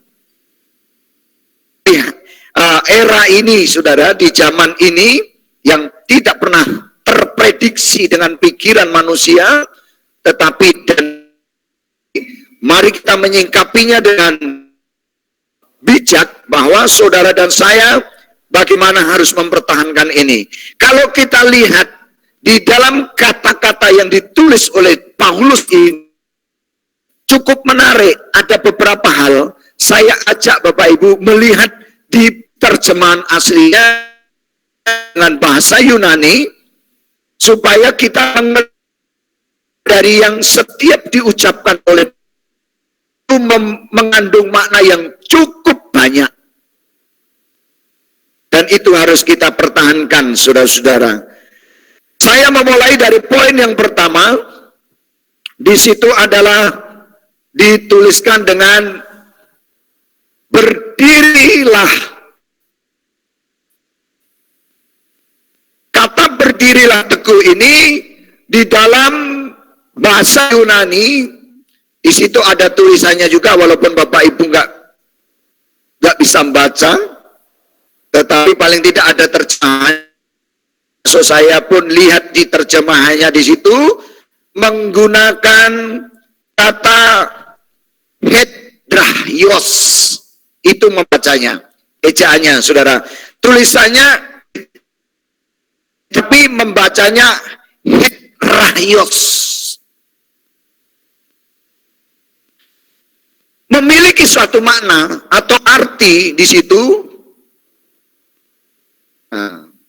Era ini, saudara, di zaman ini yang tidak pernah terprediksi dengan pikiran manusia, tetapi mari kita menyingkapinya dengan bijak, bahwa saudara dan saya bagaimana harus mempertahankan ini. Kalau kita lihat di dalam kata-kata yang ditulis oleh Paulus ini cukup menarik. Ada beberapa hal saya ajak Bapak Ibu melihat di terjemahan aslinya dengan bahasa Yunani, supaya kita dari yang setiap diucapkan oleh itu mengandung makna yang cukup banyak, dan itu harus kita pertahankan, saudara-saudara. Saya memulai dari poin yang pertama. Di situ adalah dituliskan dengan berdirilah. Kata berdirilah teguh ini di dalam bahasa Yunani, di situ ada tulisannya juga, walaupun Bapak Ibu nggak bisa membaca, tetapi paling tidak ada terjemahan. So, saya pun lihat di terjemahannya di situ menggunakan kata hedraios, itu membacanya, ejaannya, saudara. Tulisannya tapi membacanya hedraios. Memiliki suatu makna atau arti di situ.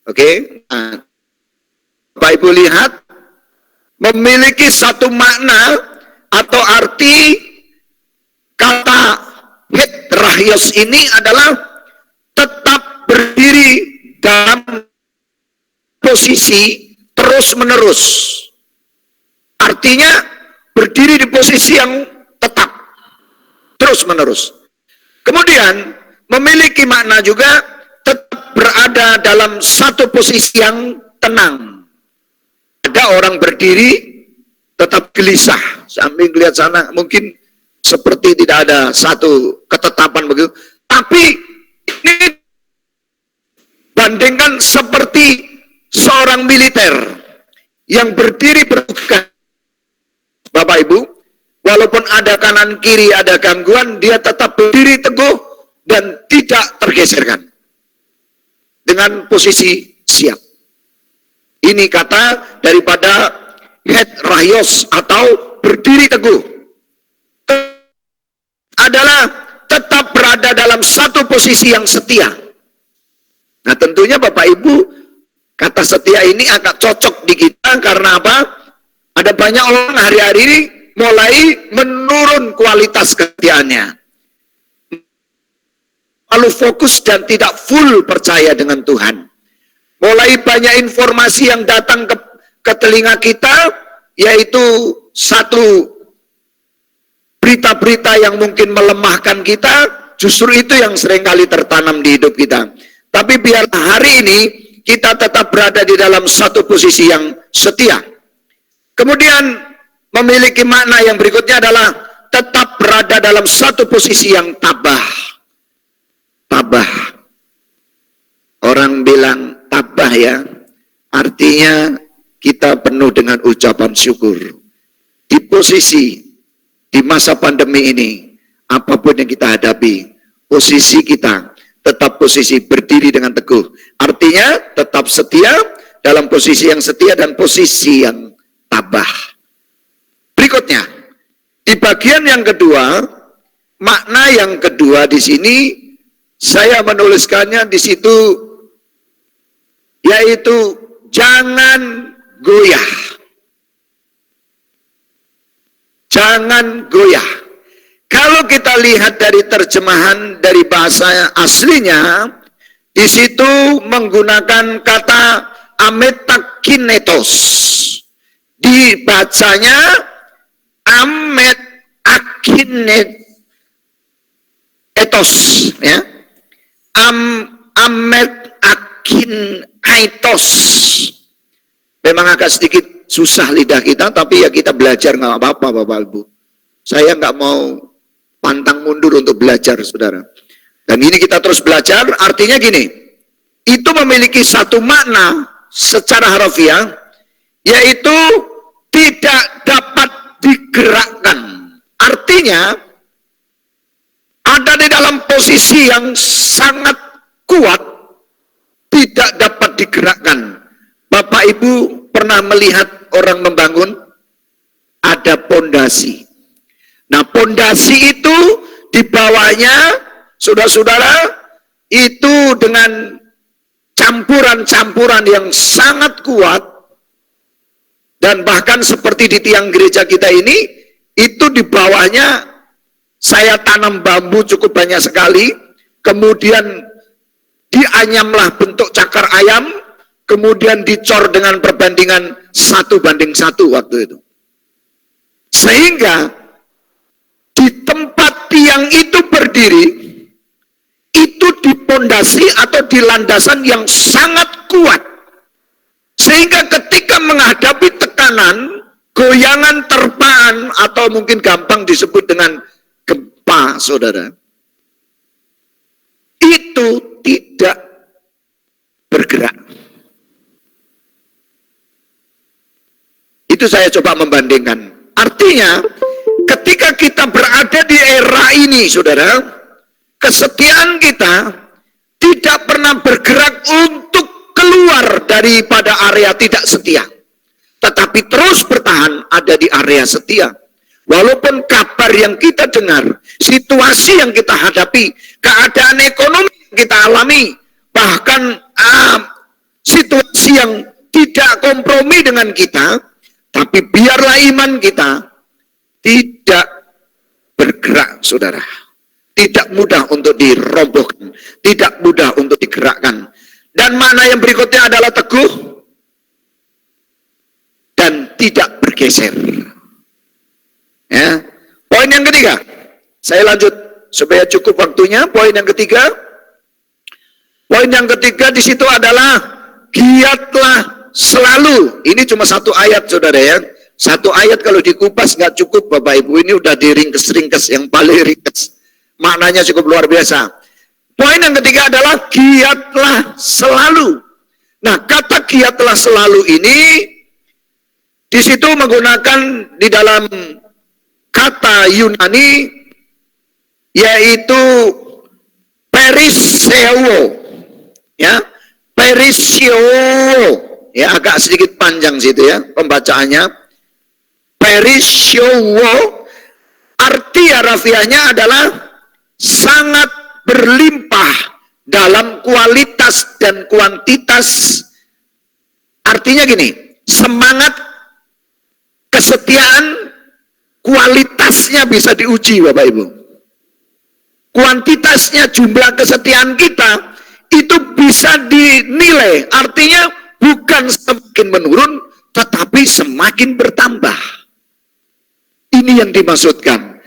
Oke. Bapak Ibu lihat, memiliki satu makna atau arti. Kata hedraios ini adalah tetap berdiri dalam posisi terus menerus. Artinya berdiri di posisi yang tetap terus menerus. Kemudian memiliki makna juga tetap berada dalam satu posisi yang tenang. Ada orang berdiri tetap gelisah sambil melihat sana, mungkin seperti tidak ada satu ketetapan begitu. Tapi ini bandingkan seperti seorang militer yang berdiri bertugas, Bapak Ibu, walaupun ada kanan kiri, ada gangguan, dia tetap berdiri teguh dan tidak tergeserkan dengan posisi siap. Ini kata daripada hedraios atau berdiri teguh, adalah tetap berada dalam satu posisi yang setia. Nah, tentunya Bapak Ibu, kata setia ini agak cocok di kita karena apa? Ada banyak orang hari-hari ini mulai menurun kualitas kesetiaannya. Lalu fokus dan tidak full percaya dengan Tuhan. Mulai banyak informasi yang datang ke telinga kita, yaitu satu berita-berita yang mungkin melemahkan kita, justru itu yang seringkali tertanam di hidup kita. Tapi biar hari ini kita tetap berada di dalam satu posisi yang setia. Kemudian memiliki makna yang berikutnya adalah tetap berada dalam satu posisi yang tabah. Tabah. Orang bilang tabah ya, artinya kita penuh dengan ucapan syukur. Di posisi, di masa pandemi ini, apapun yang kita hadapi, posisi kita tetap posisi berdiri dengan teguh. Artinya tetap setia dalam posisi yang setia dan posisi yang tabah. Berikutnya, di bagian yang kedua, makna yang kedua di sini saya menuliskannya di situ, yaitu jangan goyah. Jangan goyah. Kalau kita lihat dari terjemahan dari bahasa aslinya, di situ menggunakan kata ametakinetos. Dibacanya ametakinetos, ya. Ametakinaitos. Memang agak sedikit susah lidah kita, tapi ya kita belajar, nggak apa-apa Bapak Ibu. Saya nggak mau pantang mundur untuk belajar, saudara. Dan ini kita terus belajar, artinya gini, itu memiliki satu makna secara harfiah, yaitu tidak dapat digerakkan. Artinya, ada di dalam posisi yang sangat kuat, tidak dapat digerakkan. Bapak Ibu pernah melihat orang membangun? Ada pondasi. Nah, pondasi itu di bawahnya, saudara-saudara, itu dengan campuran-campuran yang sangat kuat, dan bahkan seperti di tiang gereja kita ini, itu di bawahnya saya tanam bambu cukup banyak sekali, kemudian dianyamlah bentuk cakar ayam, kemudian dicor dengan perbandingan 1:1 waktu itu. Sehingga di tempat tiang itu berdiri, itu dipondasi atau di landasan yang sangat kuat. Sehingga ketika menghadapi tekanan, goyangan, terpaan, atau mungkin gampang disebut dengan gempa, saudara, itu tidak bergerak. Itu saya coba membandingkan. Artinya, ketika kita berada di era ini, saudara, kesetiaan kita tidak pernah bergerak untuk keluar daripada area tidak setia, tetapi terus bertahan ada di area setia. Walaupun kabar yang kita dengar, situasi yang kita hadapi, keadaan ekonomi yang kita alami, bahkan situasi yang tidak kompromi dengan kita, tapi biarlah iman kita tidak bergerak, saudara. Tidak mudah untuk dirobohkan, tidak mudah untuk digerakkan. Dan makna yang berikutnya adalah teguh dan tidak bergeser. Ya. Poin yang ketiga, saya lanjut supaya cukup waktunya. Poin yang ketiga, di situ adalah giatlah selalu. Ini cuma satu ayat, saudara ya. Satu ayat kalau dikupas nggak cukup, Bapak Ibu. Ini udah diringkes-ringkes yang paling ringkes. Maknanya cukup luar biasa. Poin yang ketiga adalah giatlah selalu. Nah, kata giatlah selalu ini di situ menggunakan di dalam kata Yunani yaitu periseo. Ya, periseo. Ya, agak sedikit panjang situ ya pembacaannya. Periseo, arti harafiahnya adalah sangat berlimpah dalam kualitas dan kuantitas. Artinya gini, semangat kesetiaan kualitasnya bisa diuji, Bapak Ibu. Kuantitasnya, jumlah kesetiaan kita itu bisa dinilai, artinya bukan semakin menurun tetapi semakin bertambah. Ini yang dimaksudkan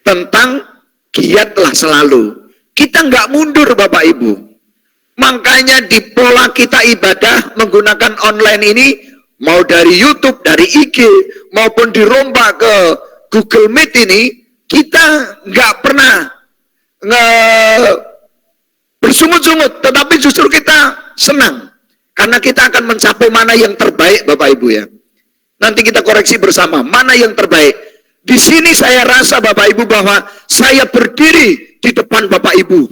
tentang giatlah selalu. Kita nggak mundur, Bapak Ibu. Makanya di pola kita ibadah menggunakan online ini, mau dari YouTube, dari IG, maupun dirombak ke Google Meet ini, kita nggak pernah bersungut-sungut, tetapi justru kita senang. Karena kita akan mencapai mana yang terbaik, Bapak Ibu ya. Nanti kita koreksi bersama, mana yang terbaik. Di sini saya rasa Bapak Ibu bahwa saya berdiri di depan Bapak Ibu.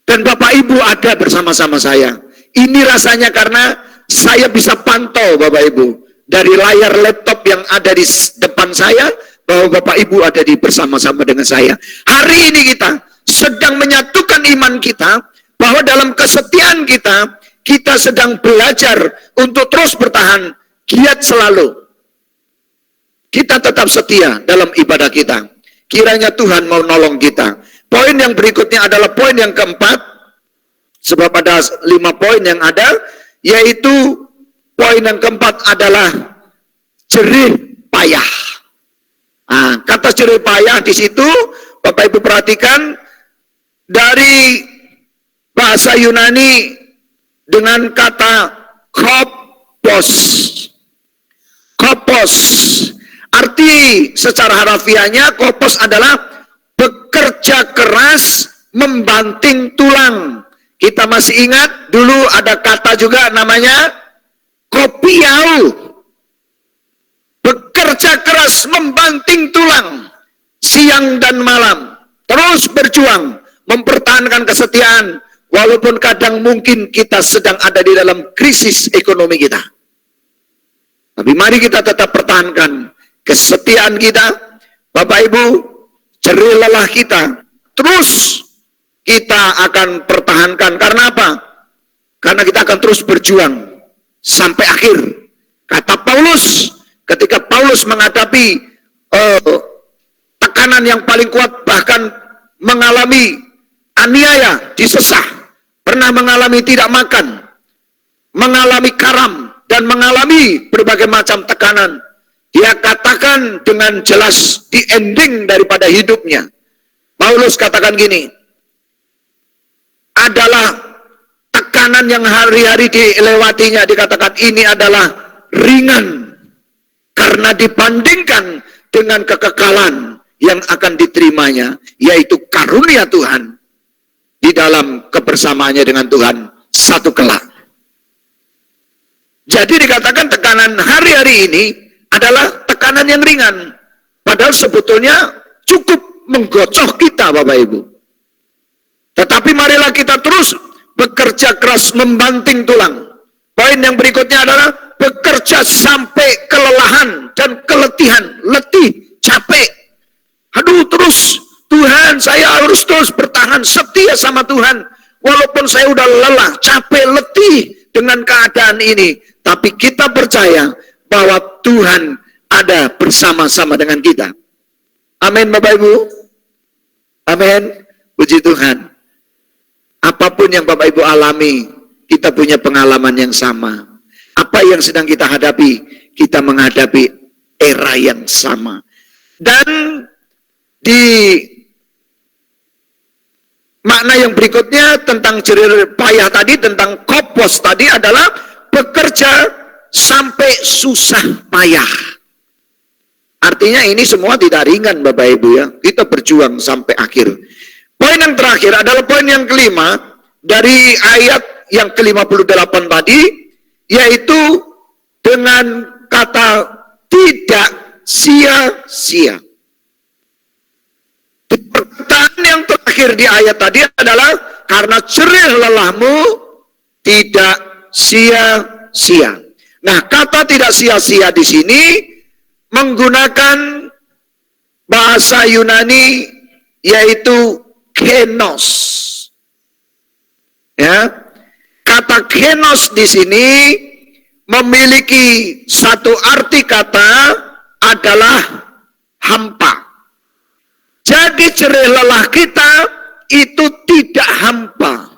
Dan Bapak Ibu ada bersama-sama saya. Ini rasanya karena saya bisa pantau Bapak Ibu. Dari layar laptop yang ada di depan saya, bahwa Bapak Ibu ada di bersama-sama dengan saya. Hari ini kita sedang menyatukan iman kita, bahwa dalam kesetiaan kita, kita sedang belajar untuk terus bertahan, giat selalu. Kita tetap setia dalam ibadah kita. Kiranya Tuhan mau nolong kita. Poin yang berikutnya adalah poin yang keempat. Sebab ada 5 poin yang ada. yaitu poin yang keempat adalah jerih payah. Nah, kata jerih payah di situ, Bapak Ibu perhatikan, dari bahasa Yunani dengan kata kopos. Kopos, arti secara harafiahnya kopos adalah bekerja keras membanting tulang. Kita masih ingat dulu ada kata juga namanya kopiau. Bekerja keras membanting tulang siang dan malam, terus berjuang mempertahankan kesetiaan walaupun kadang mungkin kita sedang ada di dalam krisis ekonomi kita. Tapi mari kita tetap pertahankan kesetiaan kita, Bapak Ibu, jerih lelah kita, terus kita akan pertahankan. Karena apa? Karena kita akan terus berjuang sampai akhir. Kata Paulus, ketika Paulus menghadapi tekanan yang paling kuat, bahkan mengalami aniaya, disesah, pernah mengalami tidak makan, mengalami karam, dan mengalami berbagai macam tekanan. Dia katakan dengan jelas di ending daripada hidupnya. Paulus katakan gini, adalah tekanan yang hari-hari dilewatinya, dikatakan ini adalah ringan karena dibandingkan dengan kekekalan yang akan diterimanya, yaitu karunia Tuhan di dalam kebersamaannya dengan Tuhan satu kelak. Jadi dikatakan tekanan hari-hari ini adalah tekanan yang ringan, padahal sebetulnya cukup menggocoh kita, Bapak Ibu. Tetapi marilah kita terus bekerja keras membanting tulang. Poin yang berikutnya adalah bekerja sampai kelelahan dan keletihan, letih, capek. Aduh, terus Tuhan, saya harus terus bertahan setia sama Tuhan walaupun saya udah lelah, capek, letih dengan keadaan ini. Tapi kita percaya bahwa Tuhan ada bersama-sama dengan kita. Amin, Bapak Ibu. Amin. Puji Tuhan. Apapun yang Bapak Ibu alami, kita punya pengalaman yang sama. Apa yang sedang kita hadapi, kita menghadapi era yang sama. Dan di makna yang berikutnya tentang jerih payah tadi, tentang kopos tadi adalah bekerja sampai susah payah. Artinya ini semua tidak ringan, Bapak Ibu ya. Kita berjuang sampai akhir. Poin yang terakhir adalah poin yang kelima dari ayat yang ke-58 tadi, yaitu dengan kata tidak sia-sia. Perkataan yang terakhir di ayat tadi adalah karena jerih lelahmu tidak sia-sia. Nah, kata tidak sia-sia di sini menggunakan bahasa Yunani yaitu kenos. Ya. Kata kenos di sini memiliki satu arti kata adalah hampa. Jadi jerih lelah kita itu tidak hampa.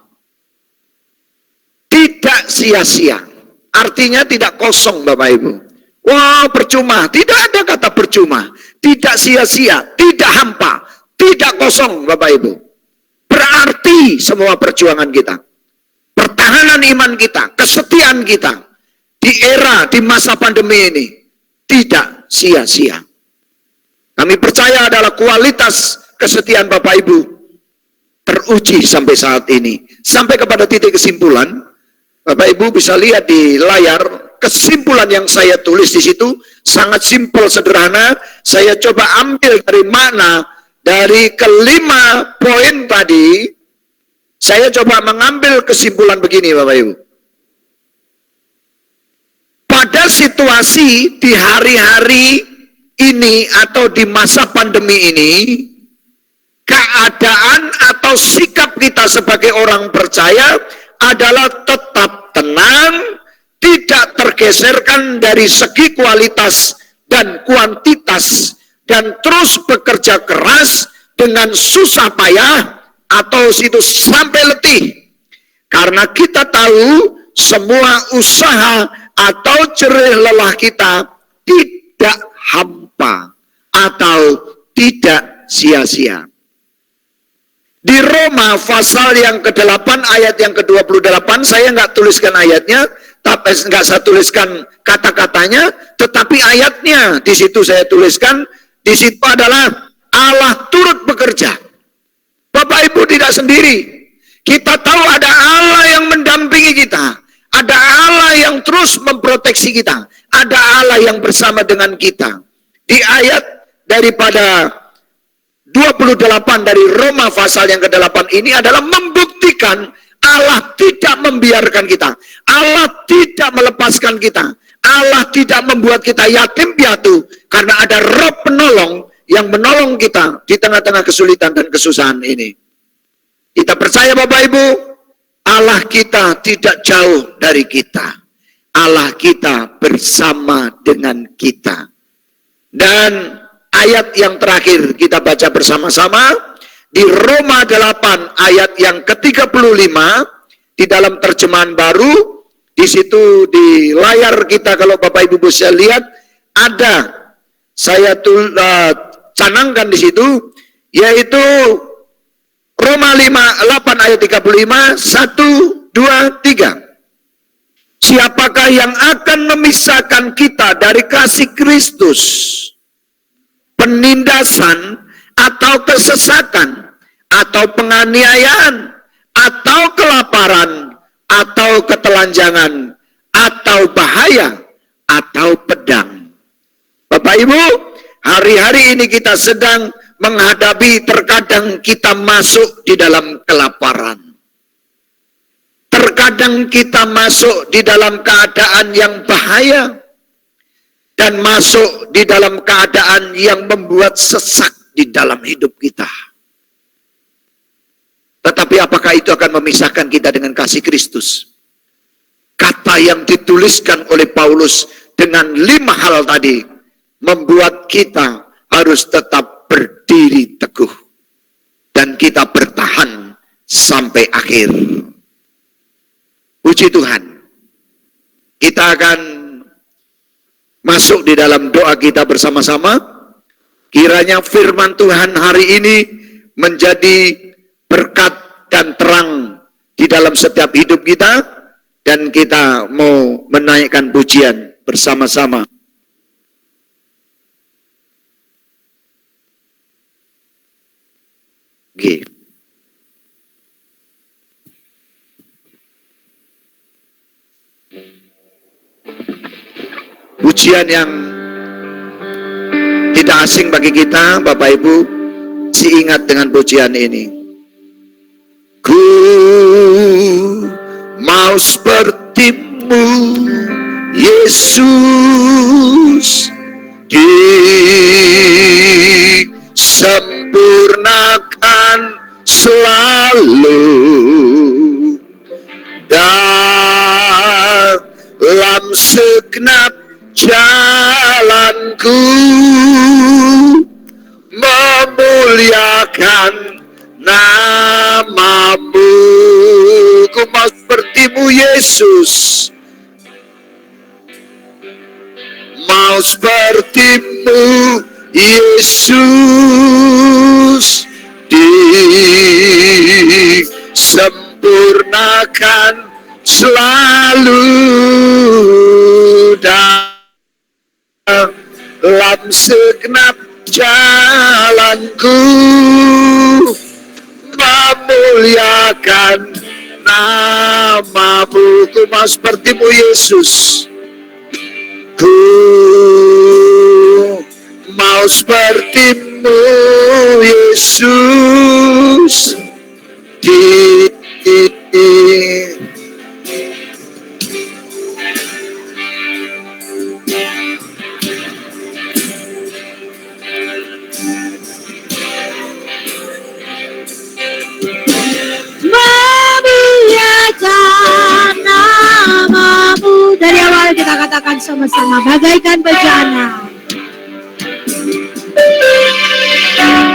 Tidak sia-sia. Artinya tidak kosong, Bapak Ibu. Wah, percuma. Tidak ada kata percuma. Tidak sia-sia, tidak hampa, tidak kosong, Bapak Ibu. Berarti semua perjuangan kita, pertahanan iman kita, kesetiaan kita di era, di masa pandemi ini tidak sia-sia. Kami percaya adalah kualitas kesetiaan Bapak Ibu teruji sampai saat ini. Sampai kepada titik kesimpulan, Bapak Ibu bisa lihat di layar kesimpulan yang saya tulis di situ sangat simpel, sederhana. Saya coba ambil dari makna dari kelima poin tadi. Saya coba mengambil kesimpulan begini, Bapak Ibu. Pada situasi di hari-hari ini atau di masa pandemi ini, keadaan atau sikap kita sebagai orang percaya adalah tetap tenang, tidak tergeserkan dari segi kualitas dan kuantitas, dan terus bekerja keras dengan susah payah atau situ sampai letih. Karena kita tahu semua usaha atau jerih lelah kita tidak hampa atau tidak sia-sia. Di Roma pasal yang ke-8 ayat yang ke-28, saya nggak tuliskan ayatnya, tapi nggak saya tuliskan kata-katanya, tetapi ayatnya di situ saya tuliskan. Di situ adalah Allah turut bekerja. Bapak Ibu tidak sendiri. Kita tahu ada Allah yang mendampingi kita. Ada Allah yang terus memproteksi kita. Ada Allah yang bersama dengan kita. Di ayat daripada 28 dari Roma pasal yang ke-8 ini adalah membuktikan Allah tidak membiarkan kita. Allah tidak melepaskan kita. Allah tidak membuat kita yatim piatu karena ada Roh penolong yang menolong kita di tengah-tengah kesulitan dan kesusahan ini. Kita percaya Bapak Ibu, Allah kita tidak jauh dari kita. Allah kita bersama dengan kita. Dan ayat yang terakhir kita baca bersama-sama di Roma 8 ayat yang ke-35 di dalam terjemahan baru. Di situ di layar kita kalau Bapak Ibu bisa lihat ada saya canangkan di situ, yaitu Roma 8 ayat 35, 1, 2, 3. Siapakah yang akan memisahkan kita dari kasih Kristus? Penindasan atau kesesakan atau penganiayaan atau kelaparan atau ketelanjangan atau bahaya atau pedang. Bapak Ibu, hari-hari ini kita sedang menghadapi, terkadang kita masuk di dalam kelaparan. Terkadang kita masuk di dalam keadaan yang bahaya dan masuk di dalam keadaan yang membuat sesak di dalam hidup kita. Tetapi apakah itu akan memisahkan kita dengan kasih Kristus? Kata yang dituliskan oleh Paulus dengan 5 hal tadi membuat kita harus tetap berdiri teguh dan kita bertahan sampai akhir. Puji Tuhan. Kita akan masuk di dalam doa kita bersama-sama. Kiranya firman Tuhan hari ini menjadi berkat dan terang di dalam setiap hidup kita, dan kita mau menaikkan pujian bersama-sama. Oke. Pujian yang tidak asing bagi kita, Bapak Ibu, ingat dengan pujian ini. Ku mau seperti-Mu, Yesus, disempurnakan selalu dalam segenap jalanku, memuliakan nama-Mu. Ku mau seperti-Mu, Yesus, mau seperti-Mu, Yesus, disempurnakan selalu dalam segenap jalanku, memuliakan nama-Mu. Ku mau seperti-Mu, Yesus. Ku mau seperti-Mu, Yesus. Memuliakan nama-Mu. Dari awal kita katakan sama-sama, bagaikan bejana,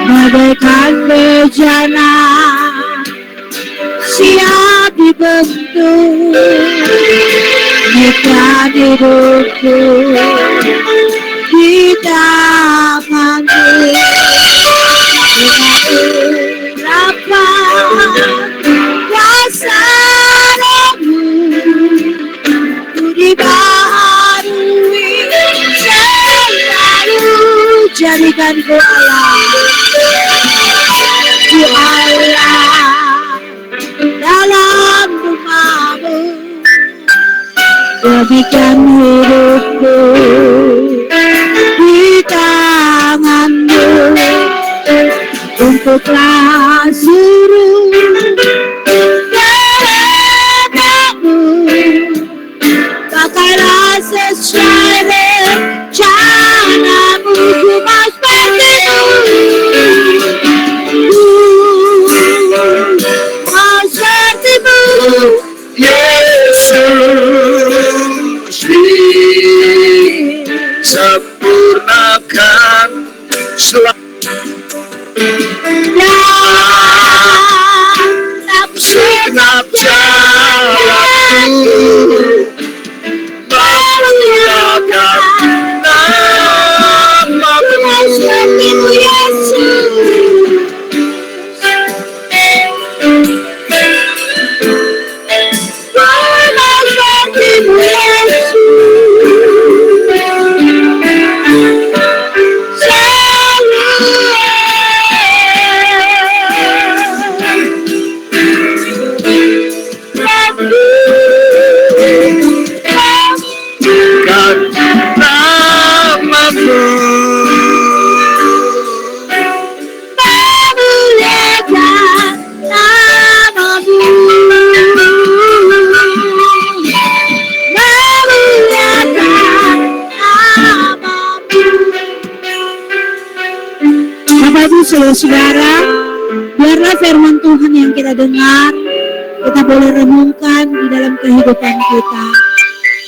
bagaikan bejana siap dibentuk, memulihkan hidupku di tangan-Mu. Dengan urapan kuasa Roh-Mu, ku dibaharui selalu. Jadikan ku Allah, ku Allah dalam rumah-Mu. Jadikan hidupku di tangan-Mu. Untuklah suruh kehendak-Mu, pakailah sesuai rencana-Mu. Ku mau seperti-Mu, mau seperti-Mu. Yesus, sempurnakan selalu segenap jalanku, memuliakan nama-Mu. Kan nama-Mu. Memuliakan nama-Mu, memuliakan nama-Mu. Bapak Ibu saudara-saudara, biarlah firman Tuhan yang kita dengar, kita boleh renungkan di dalam kehidupan kita.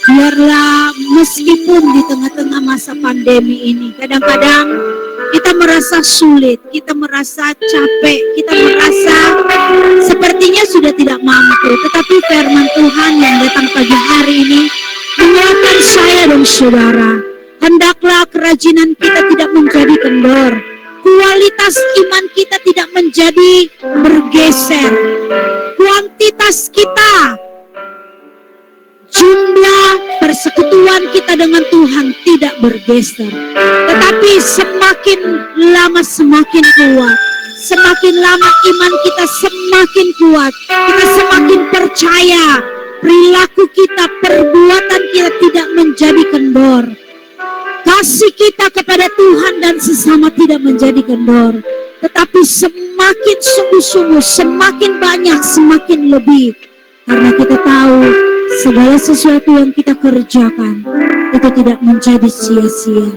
Biarlah meskipun di tengah-tengah masa pandemi ini, kadang-kadang kita merasa sulit, kita merasa capek, kita merasa sepertinya sudah tidak mampu. Tetapi firman Tuhan yang datang pagi hari ini menguatkan saya dan saudara. Hendaklah kerajinan kita tidak menjadi kendor, kualitas iman kita tidak menjadi bergeser, kuantitas kita, jumlah persekutuan kita dengan Tuhan tidak bergeser, tetapi semakin lama semakin kuat, semakin lama iman kita semakin kuat, kita semakin percaya, perilaku kita, perbuatan kita tidak menjadi kendor, kasih kita kepada Tuhan dan sesama tidak menjadi kendor, tetapi semakin sungguh-sungguh, semakin banyak, semakin lebih, karena kita tahu segala sesuatu yang kita kerjakan itu tidak menjadi sia-sia.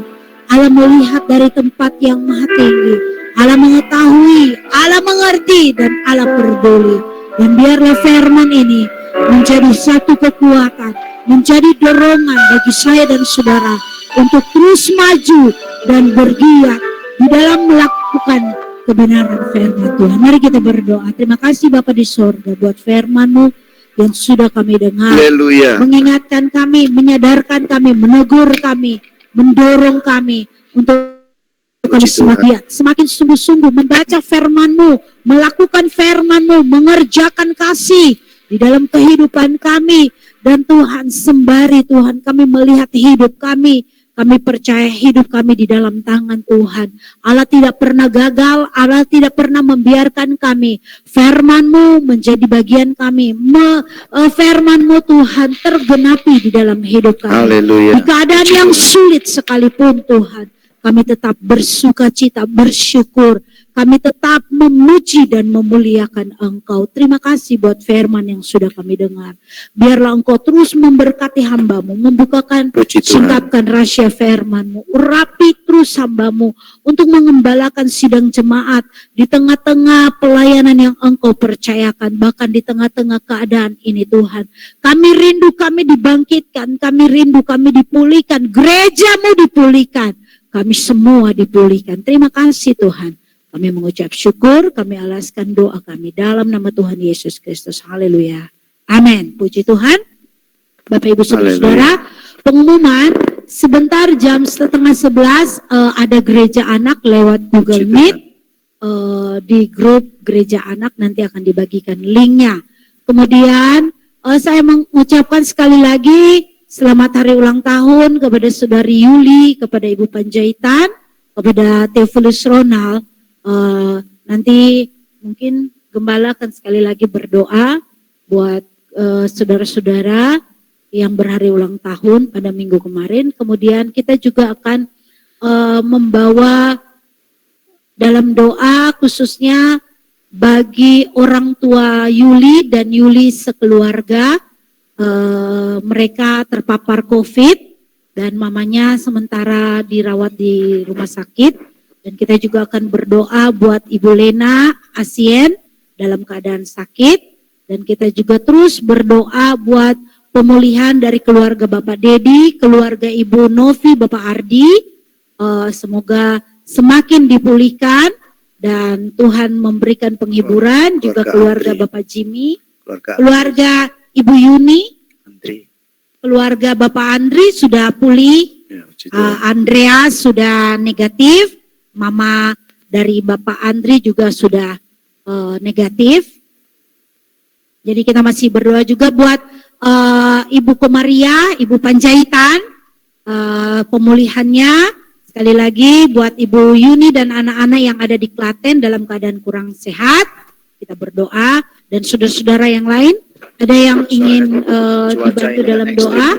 Allah melihat dari tempat yang maha tinggi, Allah mengetahui, Allah mengerti, dan Allah peduli. Dan biarlah firman ini menjadi satu kekuatan, menjadi dorongan bagi saya dan saudara untuk terus maju dan bergiat di dalam melakukan kebenaran firman Tuhan. Mari kita berdoa. Terima kasih Bapa di sorga buat firman-Mu yang sudah kami dengar. Haleluya. Mengingatkan kami, menyadarkan kami, menegur kami, mendorong kami untuk kami semakin sungguh-sungguh membaca firman-Mu, melakukan firman-Mu, mengerjakan kasih di dalam kehidupan kami. Dan Tuhan, sembari Tuhan kami melihat hidup kami percaya hidup kami di dalam tangan Tuhan. Allah tidak pernah gagal, Allah tidak pernah membiarkan kami. Firman-Mu menjadi bagian kami. Firman-Mu Tuhan tergenapi di dalam hidup kami. Haleluya. Di keadaan yang sulit sekalipun Tuhan, kami tetap bersukacita, bersyukur. Kami tetap memuji dan memuliakan Engkau. Terima kasih buat firman yang sudah kami dengar. Biarlah Engkau terus memberkati hamba-Mu, membukakan, singkapkan rahasia firman-Mu. Urapi terus hamba-Mu untuk mengembalakan sidang jemaat di tengah-tengah pelayanan yang Engkau percayakan. Bahkan di tengah-tengah keadaan ini Tuhan. Kami rindu kami dibangkitkan, kami rindu kami dipulihkan, gereja-Mu dipulihkan. Kami semua dipulihkan. Terima kasih Tuhan. Kami mengucap syukur, kami alaskan doa kami dalam nama Tuhan Yesus Kristus. Haleluya. Amin. Puji Tuhan. Bapak Ibu Saudara-saudara, pengumuman sebentar jam 10:30 ada gereja anak lewat Google Meet di grup gereja anak, nanti akan dibagikan linknya. Kemudian saya mengucapkan sekali lagi selamat hari ulang tahun kepada Saudari Yuli, kepada Ibu Panjaitan, kepada Theophilus Ronald. Nanti mungkin Gembala akan sekali lagi berdoa buat saudara-saudara yang berhari ulang tahun pada minggu kemarin. Kemudian kita juga akan membawa dalam doa khususnya bagi orang tua Yuli dan Yuli sekeluarga. Mereka terpapar COVID dan mamanya sementara dirawat di rumah sakit. Dan kita juga akan berdoa buat Ibu Lena Asien dalam keadaan sakit. Dan kita juga terus berdoa buat pemulihan dari keluarga Bapak Dedi, keluarga Ibu Novi, Bapak Ardi. Semoga semakin dipulihkan dan Tuhan memberikan penghiburan, juga keluarga Bapak Jimmy, keluarga Ibu Yuni, keluarga Bapak Andri sudah pulih, Andreas sudah negatif, Mama dari Bapak Andri juga sudah negatif. Jadi kita masih berdoa juga buat Ibu Komaria, Ibu Panjaitan, pemulihannya. Sekali lagi buat Ibu Yuni dan anak-anak yang ada di Klaten dalam keadaan kurang sehat, kita berdoa. Dan saudara-saudara yang lain, ada yang ingin dibantu dalam doa?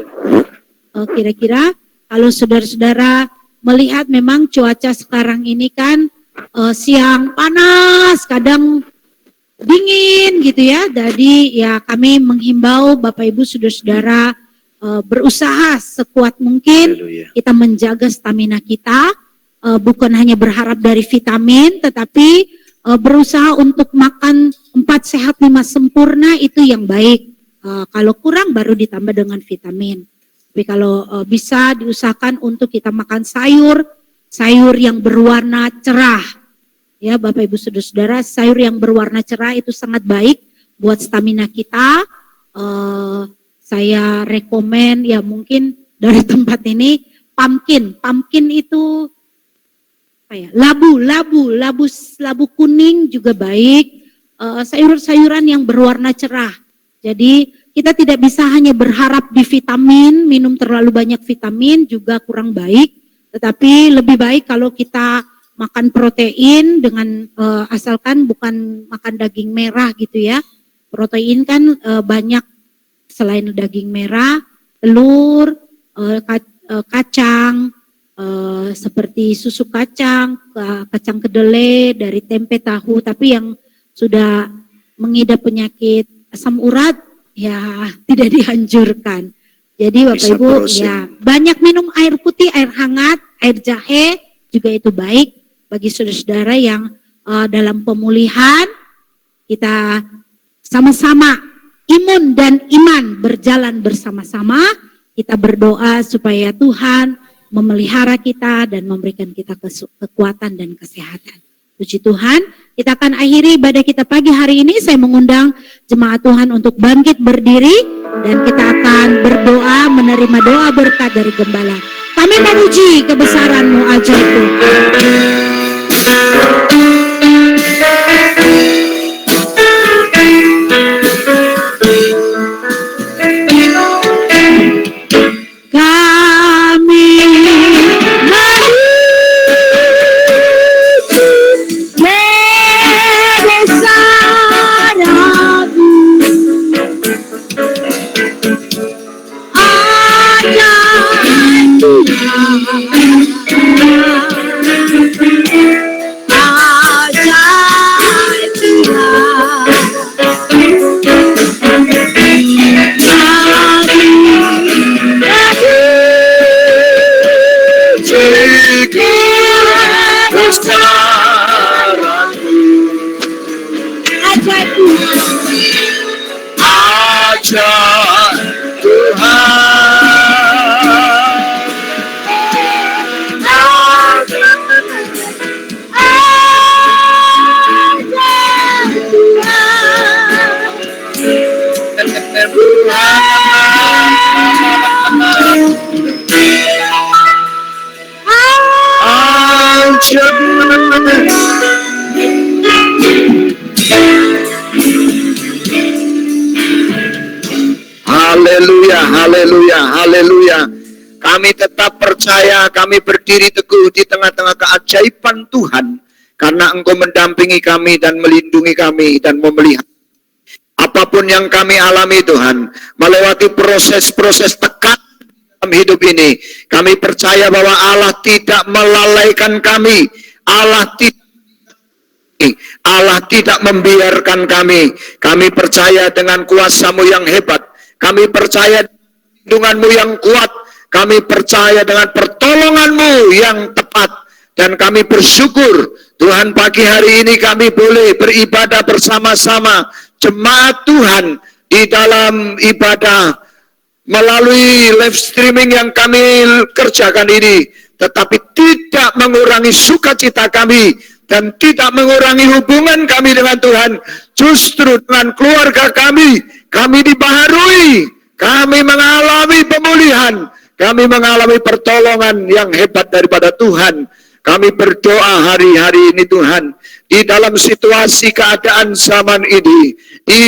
Kira-kira kalau saudara-saudara melihat memang cuaca sekarang ini kan siang panas, kadang dingin gitu ya. Jadi ya kami menghimbau Bapak Ibu saudara-saudara berusaha sekuat mungkin kita menjaga stamina kita, bukan hanya berharap dari vitamin, tetapi berusaha untuk makan 4 sehat 5 sempurna, itu yang baik. Kalau kurang baru ditambah dengan vitamin. Tapi kalau bisa diusahakan untuk kita makan sayur yang berwarna cerah. Ya Bapak Ibu saudara-saudara, sayur yang berwarna cerah itu sangat baik buat stamina kita. Saya rekomen ya mungkin dari tempat ini pumpkin itu apa ya? Labu kuning juga baik. Sayur-sayuran yang berwarna cerah. Jadi kita tidak bisa hanya berharap di vitamin, minum terlalu banyak vitamin juga kurang baik. Tetapi lebih baik kalau kita makan protein dengan asalkan bukan makan daging merah gitu ya. Protein kan banyak. Selain daging merah, telur, kacang, seperti susu kacang, kacang kedelai, dari tempe tahu, tapi yang sudah mengidap penyakit asam urat, ya tidak dianjurkan. Jadi Bapak Ibu, ya banyak minum air putih, air hangat, air jahe, juga itu baik bagi saudara-saudara yang dalam pemulihan, kita sama-sama imun dan iman berjalan bersama-sama. Kita berdoa supaya Tuhan memelihara kita dan memberikan kita kekuatan dan kesehatan. Puji Tuhan, kita akan akhiri ibadah kita pagi hari ini. Saya mengundang jemaat Tuhan untuk bangkit berdiri dan kita akan berdoa menerima doa berkat dari Gembala. Kami memuji kebesaran-Mu ajaib Tuhan. Haleluya, haleluya, haleluya. Kami tetap percaya, kami berdiri teguh di tengah-tengah keajaiban Tuhan, karena Engkau mendampingi kami dan melindungi kami dan memelihara. Apapun yang kami alami Tuhan, melewati proses-proses tekan dalam hidup ini, kami percaya bahwa Allah tidak melalaikan kami, Allah tidak membiarkan kami. Kami percaya dengan kuasa-Mu yang hebat, kami percaya lindungan-Mu yang kuat, kami percaya dengan pertolongan-Mu yang tepat, dan kami bersyukur Tuhan pagi hari ini kami boleh beribadah bersama-sama jemaat Tuhan di dalam ibadah melalui live streaming yang kami kerjakan ini, tetapi tidak mengurangi sukacita kami dan tidak mengurangi hubungan kami dengan Tuhan. Justru dengan keluarga kami dibaharui, kami mengalami pemulihan, kami mengalami pertolongan yang hebat daripada Tuhan. Kami berdoa hari-hari ini Tuhan, di dalam situasi keadaan zaman ini, di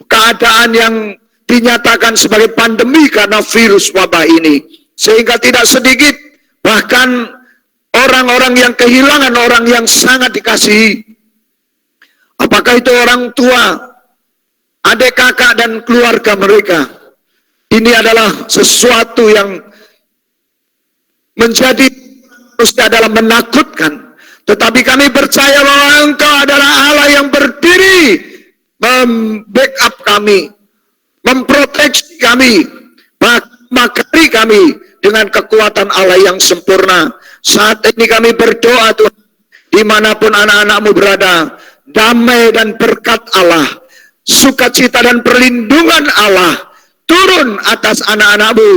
keadaan yang dinyatakan sebagai pandemi karena virus wabah ini, sehingga tidak sedikit bahkan orang-orang yang kehilangan orang yang sangat dikasihi. Apakah itu orang tua, adik kakak dan keluarga mereka. Ini adalah sesuatu yang menjadi adalah menakutkan, tetapi kami percaya bahwa Engkau adalah Allah yang berdiri membackup kami, memproteksi kami, makari kami dengan kekuatan Allah yang sempurna. Saat ini kami berdoa Tuhan, dimanapun anak-anak-Mu berada, damai dan berkat Allah, sukacita dan perlindungan Allah turun atas anak-anak-Mu,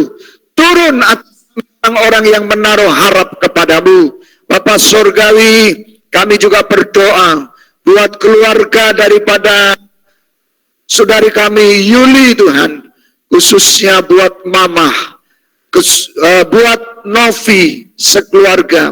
turun atas orang-orang yang menaruh harap kepadamu. Bapa Surgawi, kami juga berdoa buat keluarga daripada saudari kami Yuli Tuhan, khususnya buat Mama, buat Novi sekeluarga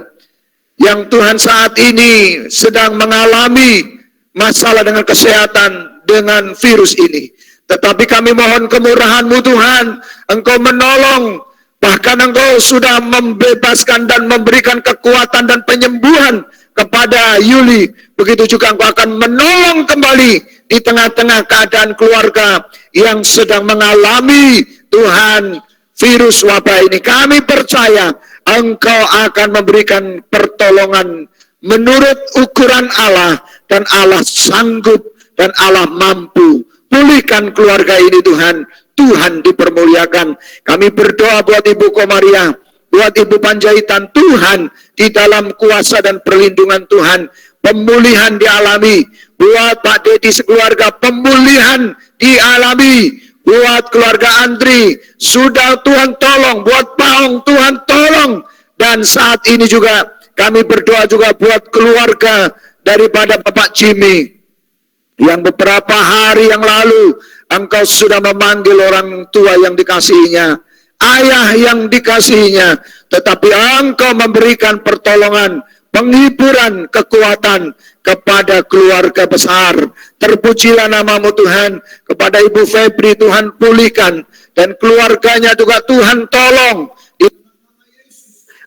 yang Tuhan saat ini sedang mengalami masalah dengan kesehatan dengan virus ini. Tetapi kami mohon kemurahan-Mu Tuhan, Engkau menolong. Bahkan Engkau sudah membebaskan dan memberikan kekuatan dan penyembuhan kepada Yuli. Begitu juga Engkau akan menolong kembali di tengah-tengah keadaan keluarga yang sedang mengalami Tuhan virus wabah ini. Kami percaya Engkau akan memberikan pertolongan menurut ukuran Allah, dan Allah sanggup dan Allah mampu. Pulihkan keluarga ini Tuhan. Tuhan dipermuliakan. Kami berdoa buat Ibu Komaria, buat Ibu Panjaitan, Tuhan di dalam kuasa dan perlindungan Tuhan, pemulihan dialami. Buat Pak Dedi sekeluarga, pemulihan dialami. Buat keluarga Andri, sudah Tuhan tolong. Buat Paong, Tuhan tolong. Dan saat ini juga kami berdoa juga buat keluarga daripada Bapak Jimmy, yang beberapa hari yang lalu Engkau sudah memanggil orang tua yang dikasihinya, ayah yang dikasihinya, tetapi Engkau memberikan pertolongan, penghiburan, kekuatan kepada keluarga besar. Terpujilah nama-Mu Tuhan. Kepada Ibu Febri Tuhan pulihkan, dan keluarganya juga Tuhan tolong.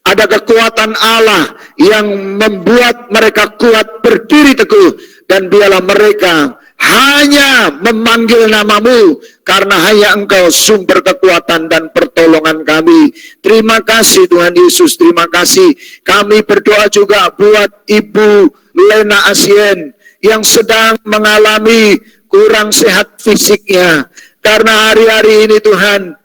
Ada kekuatan Allah yang membuat mereka kuat berdiri teguh, dan biarlah mereka hanya memanggil nama-Mu, karena hanya Engkau sumber kekuatan dan pertolongan kami. Terima kasih Tuhan Yesus, terima kasih. Kami berdoa juga buat Ibu Lena Asien yang sedang mengalami kurang sehat fisiknya, karena hari-hari ini Tuhan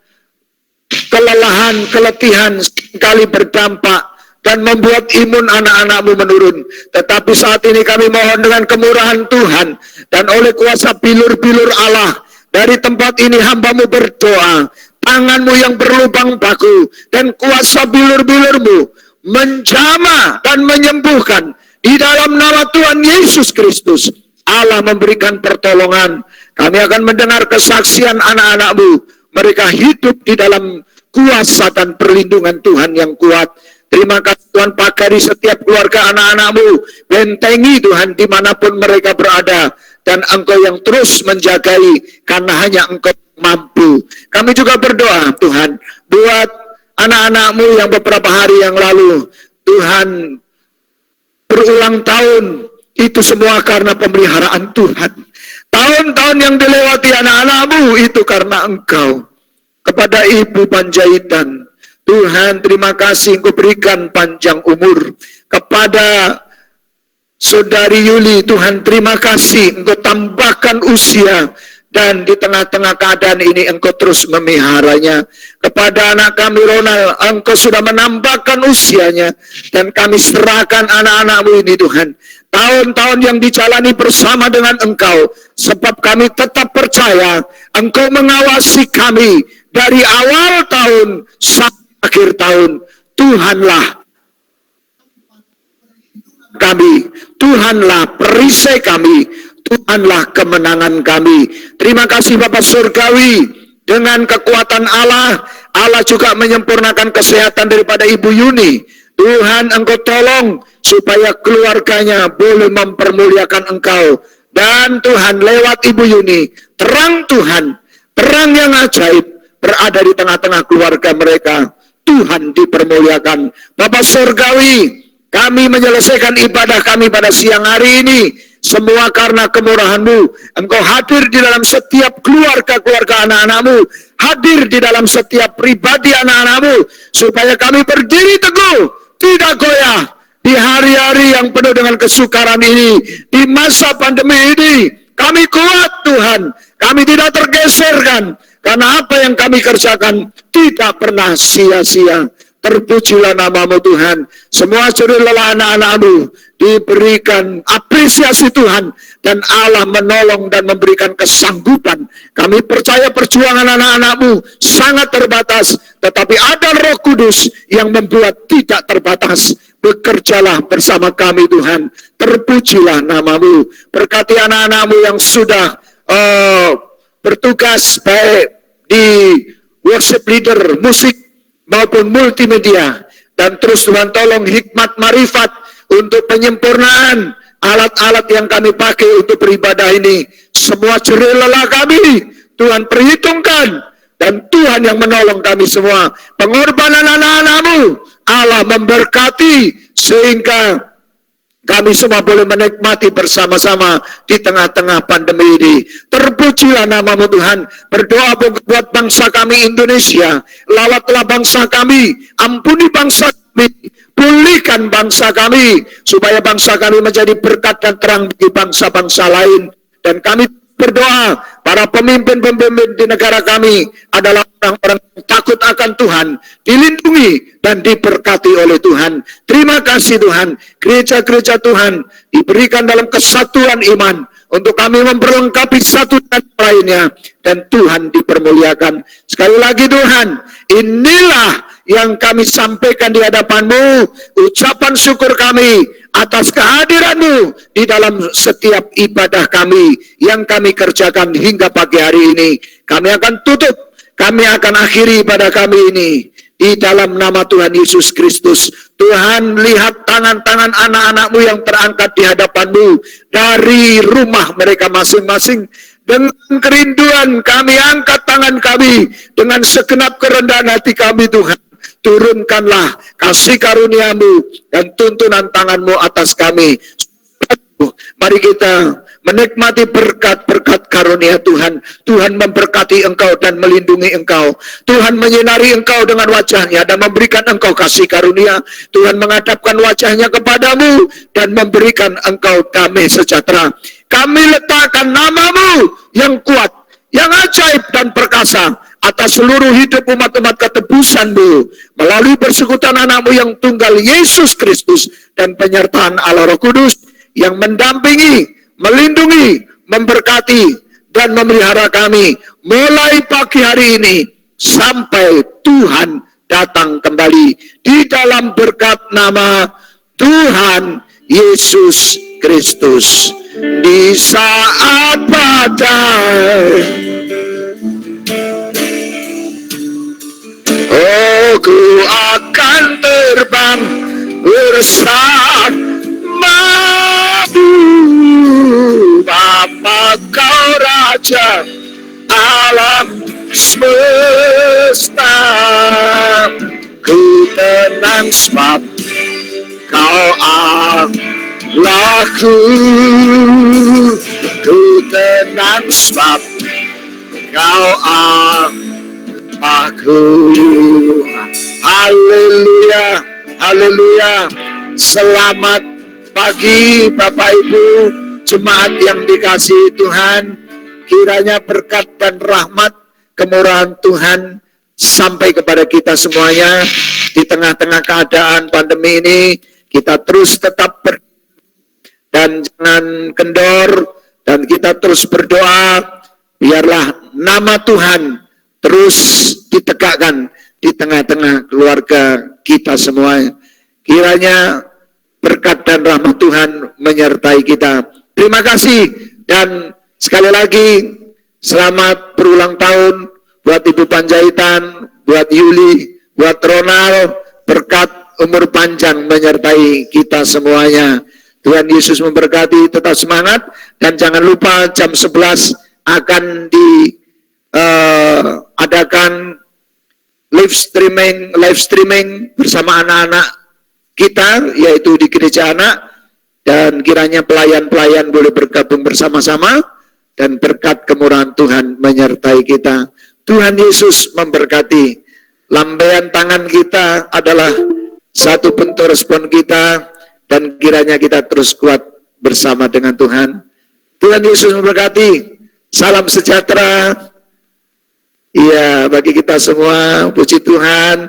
kelelahan, keletihan sekali berdampak dan membuat imun anak-anak-Mu menurun. Tetapi saat ini kami mohon dengan kemurahan Tuhan dan oleh kuasa bilur-bilur Allah, dari tempat ini hamba-Mu berdoa, tangan-Mu yang berlubang paku dan kuasa bilur-bilur-Mu menjamah dan menyembuhkan di dalam nama Tuhan Yesus Kristus. Allah memberikan pertolongan. Kami akan mendengar kesaksian anak-anak-Mu. Mereka hidup di dalam kuasa dan perlindungan Tuhan yang kuat. Terima kasih Tuhan. berkati setiap keluarga anak-anak-Mu, bentengi Tuhan dimanapun mereka berada, dan Engkau yang terus menjagai, karena hanya Engkau mampu. Kami juga berdoa Tuhan, buat anak-anak-Mu yang beberapa hari yang lalu, Tuhan, berulang tahun, itu semua karena pemeliharaan Tuhan. Tahun-tahun yang dilewati anak-anak-Mu itu karena Engkau. Kepada Ibu Panjaitan, Tuhan terima kasih Engkau berikan panjang umur. Kepada Saudari Yuli, Tuhan terima kasih Engkau tambahkan usia, dan di tengah-tengah keadaan ini Engkau terus memeliharanya. Kepada anak kami Ronald, Engkau sudah menambahkan usianya, dan kami serahkan anak-anak-Mu ini Tuhan. Tahun-tahun yang dijalani bersama dengan Engkau, sebab kami tetap percaya Engkau mengawasi kami dari awal tahun sampai akhir tahun. Tuhanlah kami, Tuhanlah perisai kami, Tuhanlah kemenangan kami. Terima kasih Bapak Surgawi, dengan kekuatan Allah, Allah juga menyempurnakan kesehatan daripada Ibu Yuni. Tuhan Engkau tolong supaya keluarganya boleh mempermuliakan Engkau. Dan Tuhan lewat Ibu Yuni, terang Tuhan, terang yang ajaib berada di tengah-tengah keluarga mereka. Tuhan dipermuliakan. Bapak Surgawi, kami menyelesaikan ibadah kami pada siang hari ini, semua karena kemurahan-Mu. Engkau hadir di dalam setiap keluarga-keluarga anak-anak-Mu, hadir di dalam setiap pribadi anak-anak-Mu, supaya kami berdiri teguh, tidak goyah, di hari-hari yang penuh dengan kesukaran ini, di masa pandemi ini. Kami kuat Tuhan, kami tidak tergeserkan, karena apa yang kami kerjakan tidak pernah sia-sia. Terpujilah nama-Mu Tuhan. Semua jerih lelah anak-anak-Mu diberikan apresiasi Tuhan, dan Allah menolong dan memberikan kesanggupan. Kami percaya perjuangan anak-anak-Mu sangat terbatas, tetapi ada Roh Kudus yang membuat tidak terbatas. Bekerjalah bersama kami Tuhan. Terpujilah nama-Mu. Berkati anak-anak-Mu yang sudah bertugas baik di worship leader, musik maupun multimedia, dan terus Tuhan tolong hikmat marifat untuk penyempurnaan alat-alat yang kami pakai untuk beribadah ini. Semua jerih lelah kami Tuhan perhitungkan, dan Tuhan yang menolong kami semua. Pengorbanan anak-anak-Mu Allah memberkati, sehingga kami semua boleh menikmati bersama-sama di tengah-tengah pandemi ini. Terpujilah nama-Mu Tuhan. Berdoa buat bangsa kami Indonesia. Lawatlah bangsa kami, ampuni bangsa kami, pulihkan bangsa kami, supaya bangsa kami menjadi berkat dan terang bagi bangsa-bangsa lain. Dan kami berdoa, para pemimpin-pemimpin di negara kami adalah orang-orang yang takut akan Tuhan, dilindungi dan diberkati oleh Tuhan. Terima kasih Tuhan, gereja-gereja Tuhan diberikan dalam kesatuan iman, untuk kami memperlengkapi satu dan lainnya, dan Tuhan dipermuliakan. Sekali lagi Tuhan, inilah yang kami sampaikan di hadapan-Mu, ucapan syukur kami atas kehadiran-Mu di dalam setiap ibadah kami yang kami kerjakan hingga pagi hari ini. Kami akan tutup, kami akan akhiri ibadah kami ini di dalam nama Tuhan Yesus Kristus. Tuhan, lihat tangan-tangan anak-anak-Mu yang terangkat di hadapan-Mu dari rumah mereka masing-masing. Dengan kerinduan kami angkat tangan kami, dengan segenap kerendahan hati kami Tuhan. Turunkanlah kasih karunia-Mu dan tuntunan tangan-Mu atas kami. Mari kita menikmati berkat-berkat karunia Tuhan. Tuhan memberkati engkau dan melindungi engkau. Tuhan menyinari engkau dengan wajahnya dan memberikan engkau kasih karunia. Tuhan menghadapkan wajahnya kepadamu dan memberikan engkau damai sejahtera. Kami letakkan nama-Mu yang kuat, yang ajaib dan perkasa atas seluruh hidup umat-umat ketebusan-Mu, melalui persekutuan anak-Mu yang tunggal Yesus Kristus, dan penyertaan Allah Roh Kudus yang mendampingi, melindungi, memberkati, dan memelihara kami mulai pagi hari ini sampai Tuhan datang kembali, di dalam berkat nama Tuhan Yesus Kristus. Di saat badai, oh, ku akan terbang bersama Raja alam semesta. Ku tenang sebab Kau Allahku. Ku tenang sebab Kau Allahku. Haleluya, haleluya. Selamat pagi Bapak Ibu jemaat yang dikasihi Tuhan. Kiranya berkat dan rahmat kemurahan Tuhan sampai kepada kita semuanya. Di tengah-tengah keadaan pandemi ini, kita terus tetap dan jangan kendor, dan kita terus berdoa, biarlah nama Tuhan terus ditegakkan di tengah-tengah keluarga kita semua. Kiranya berkat dan rahmat Tuhan menyertai kita. Terima kasih, dan sekali lagi selamat berulang tahun buat Ibu Panjaitan, buat Yuli, buat Ronald. Berkat umur panjang menyertai kita semuanya. Tuhan Yesus memberkati, tetap semangat, dan jangan lupa jam 11 akan diadakan live streaming bersama anak-anak kita, yaitu di Gereja Anak, dan kiranya pelayan-pelayan boleh bergabung bersama-sama, dan berkat kemurahan Tuhan menyertai kita. Tuhan Yesus memberkati. Lambaian tangan kita adalah satu bentuk respon kita, dan kiranya kita terus kuat bersama dengan Tuhan. Tuhan Yesus memberkati. Salam sejahtera. Iya, bagi kita semua, puji Tuhan.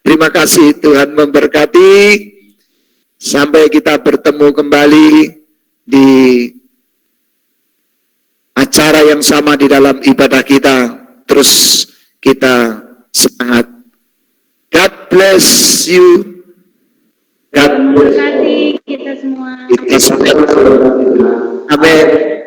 Terima kasih, Tuhan memberkati. Sampai kita bertemu kembali di acara yang sama di dalam ibadah kita. Terus kita semangat. God bless you. God bless Terima kasih kita semua. kita semua. Amin.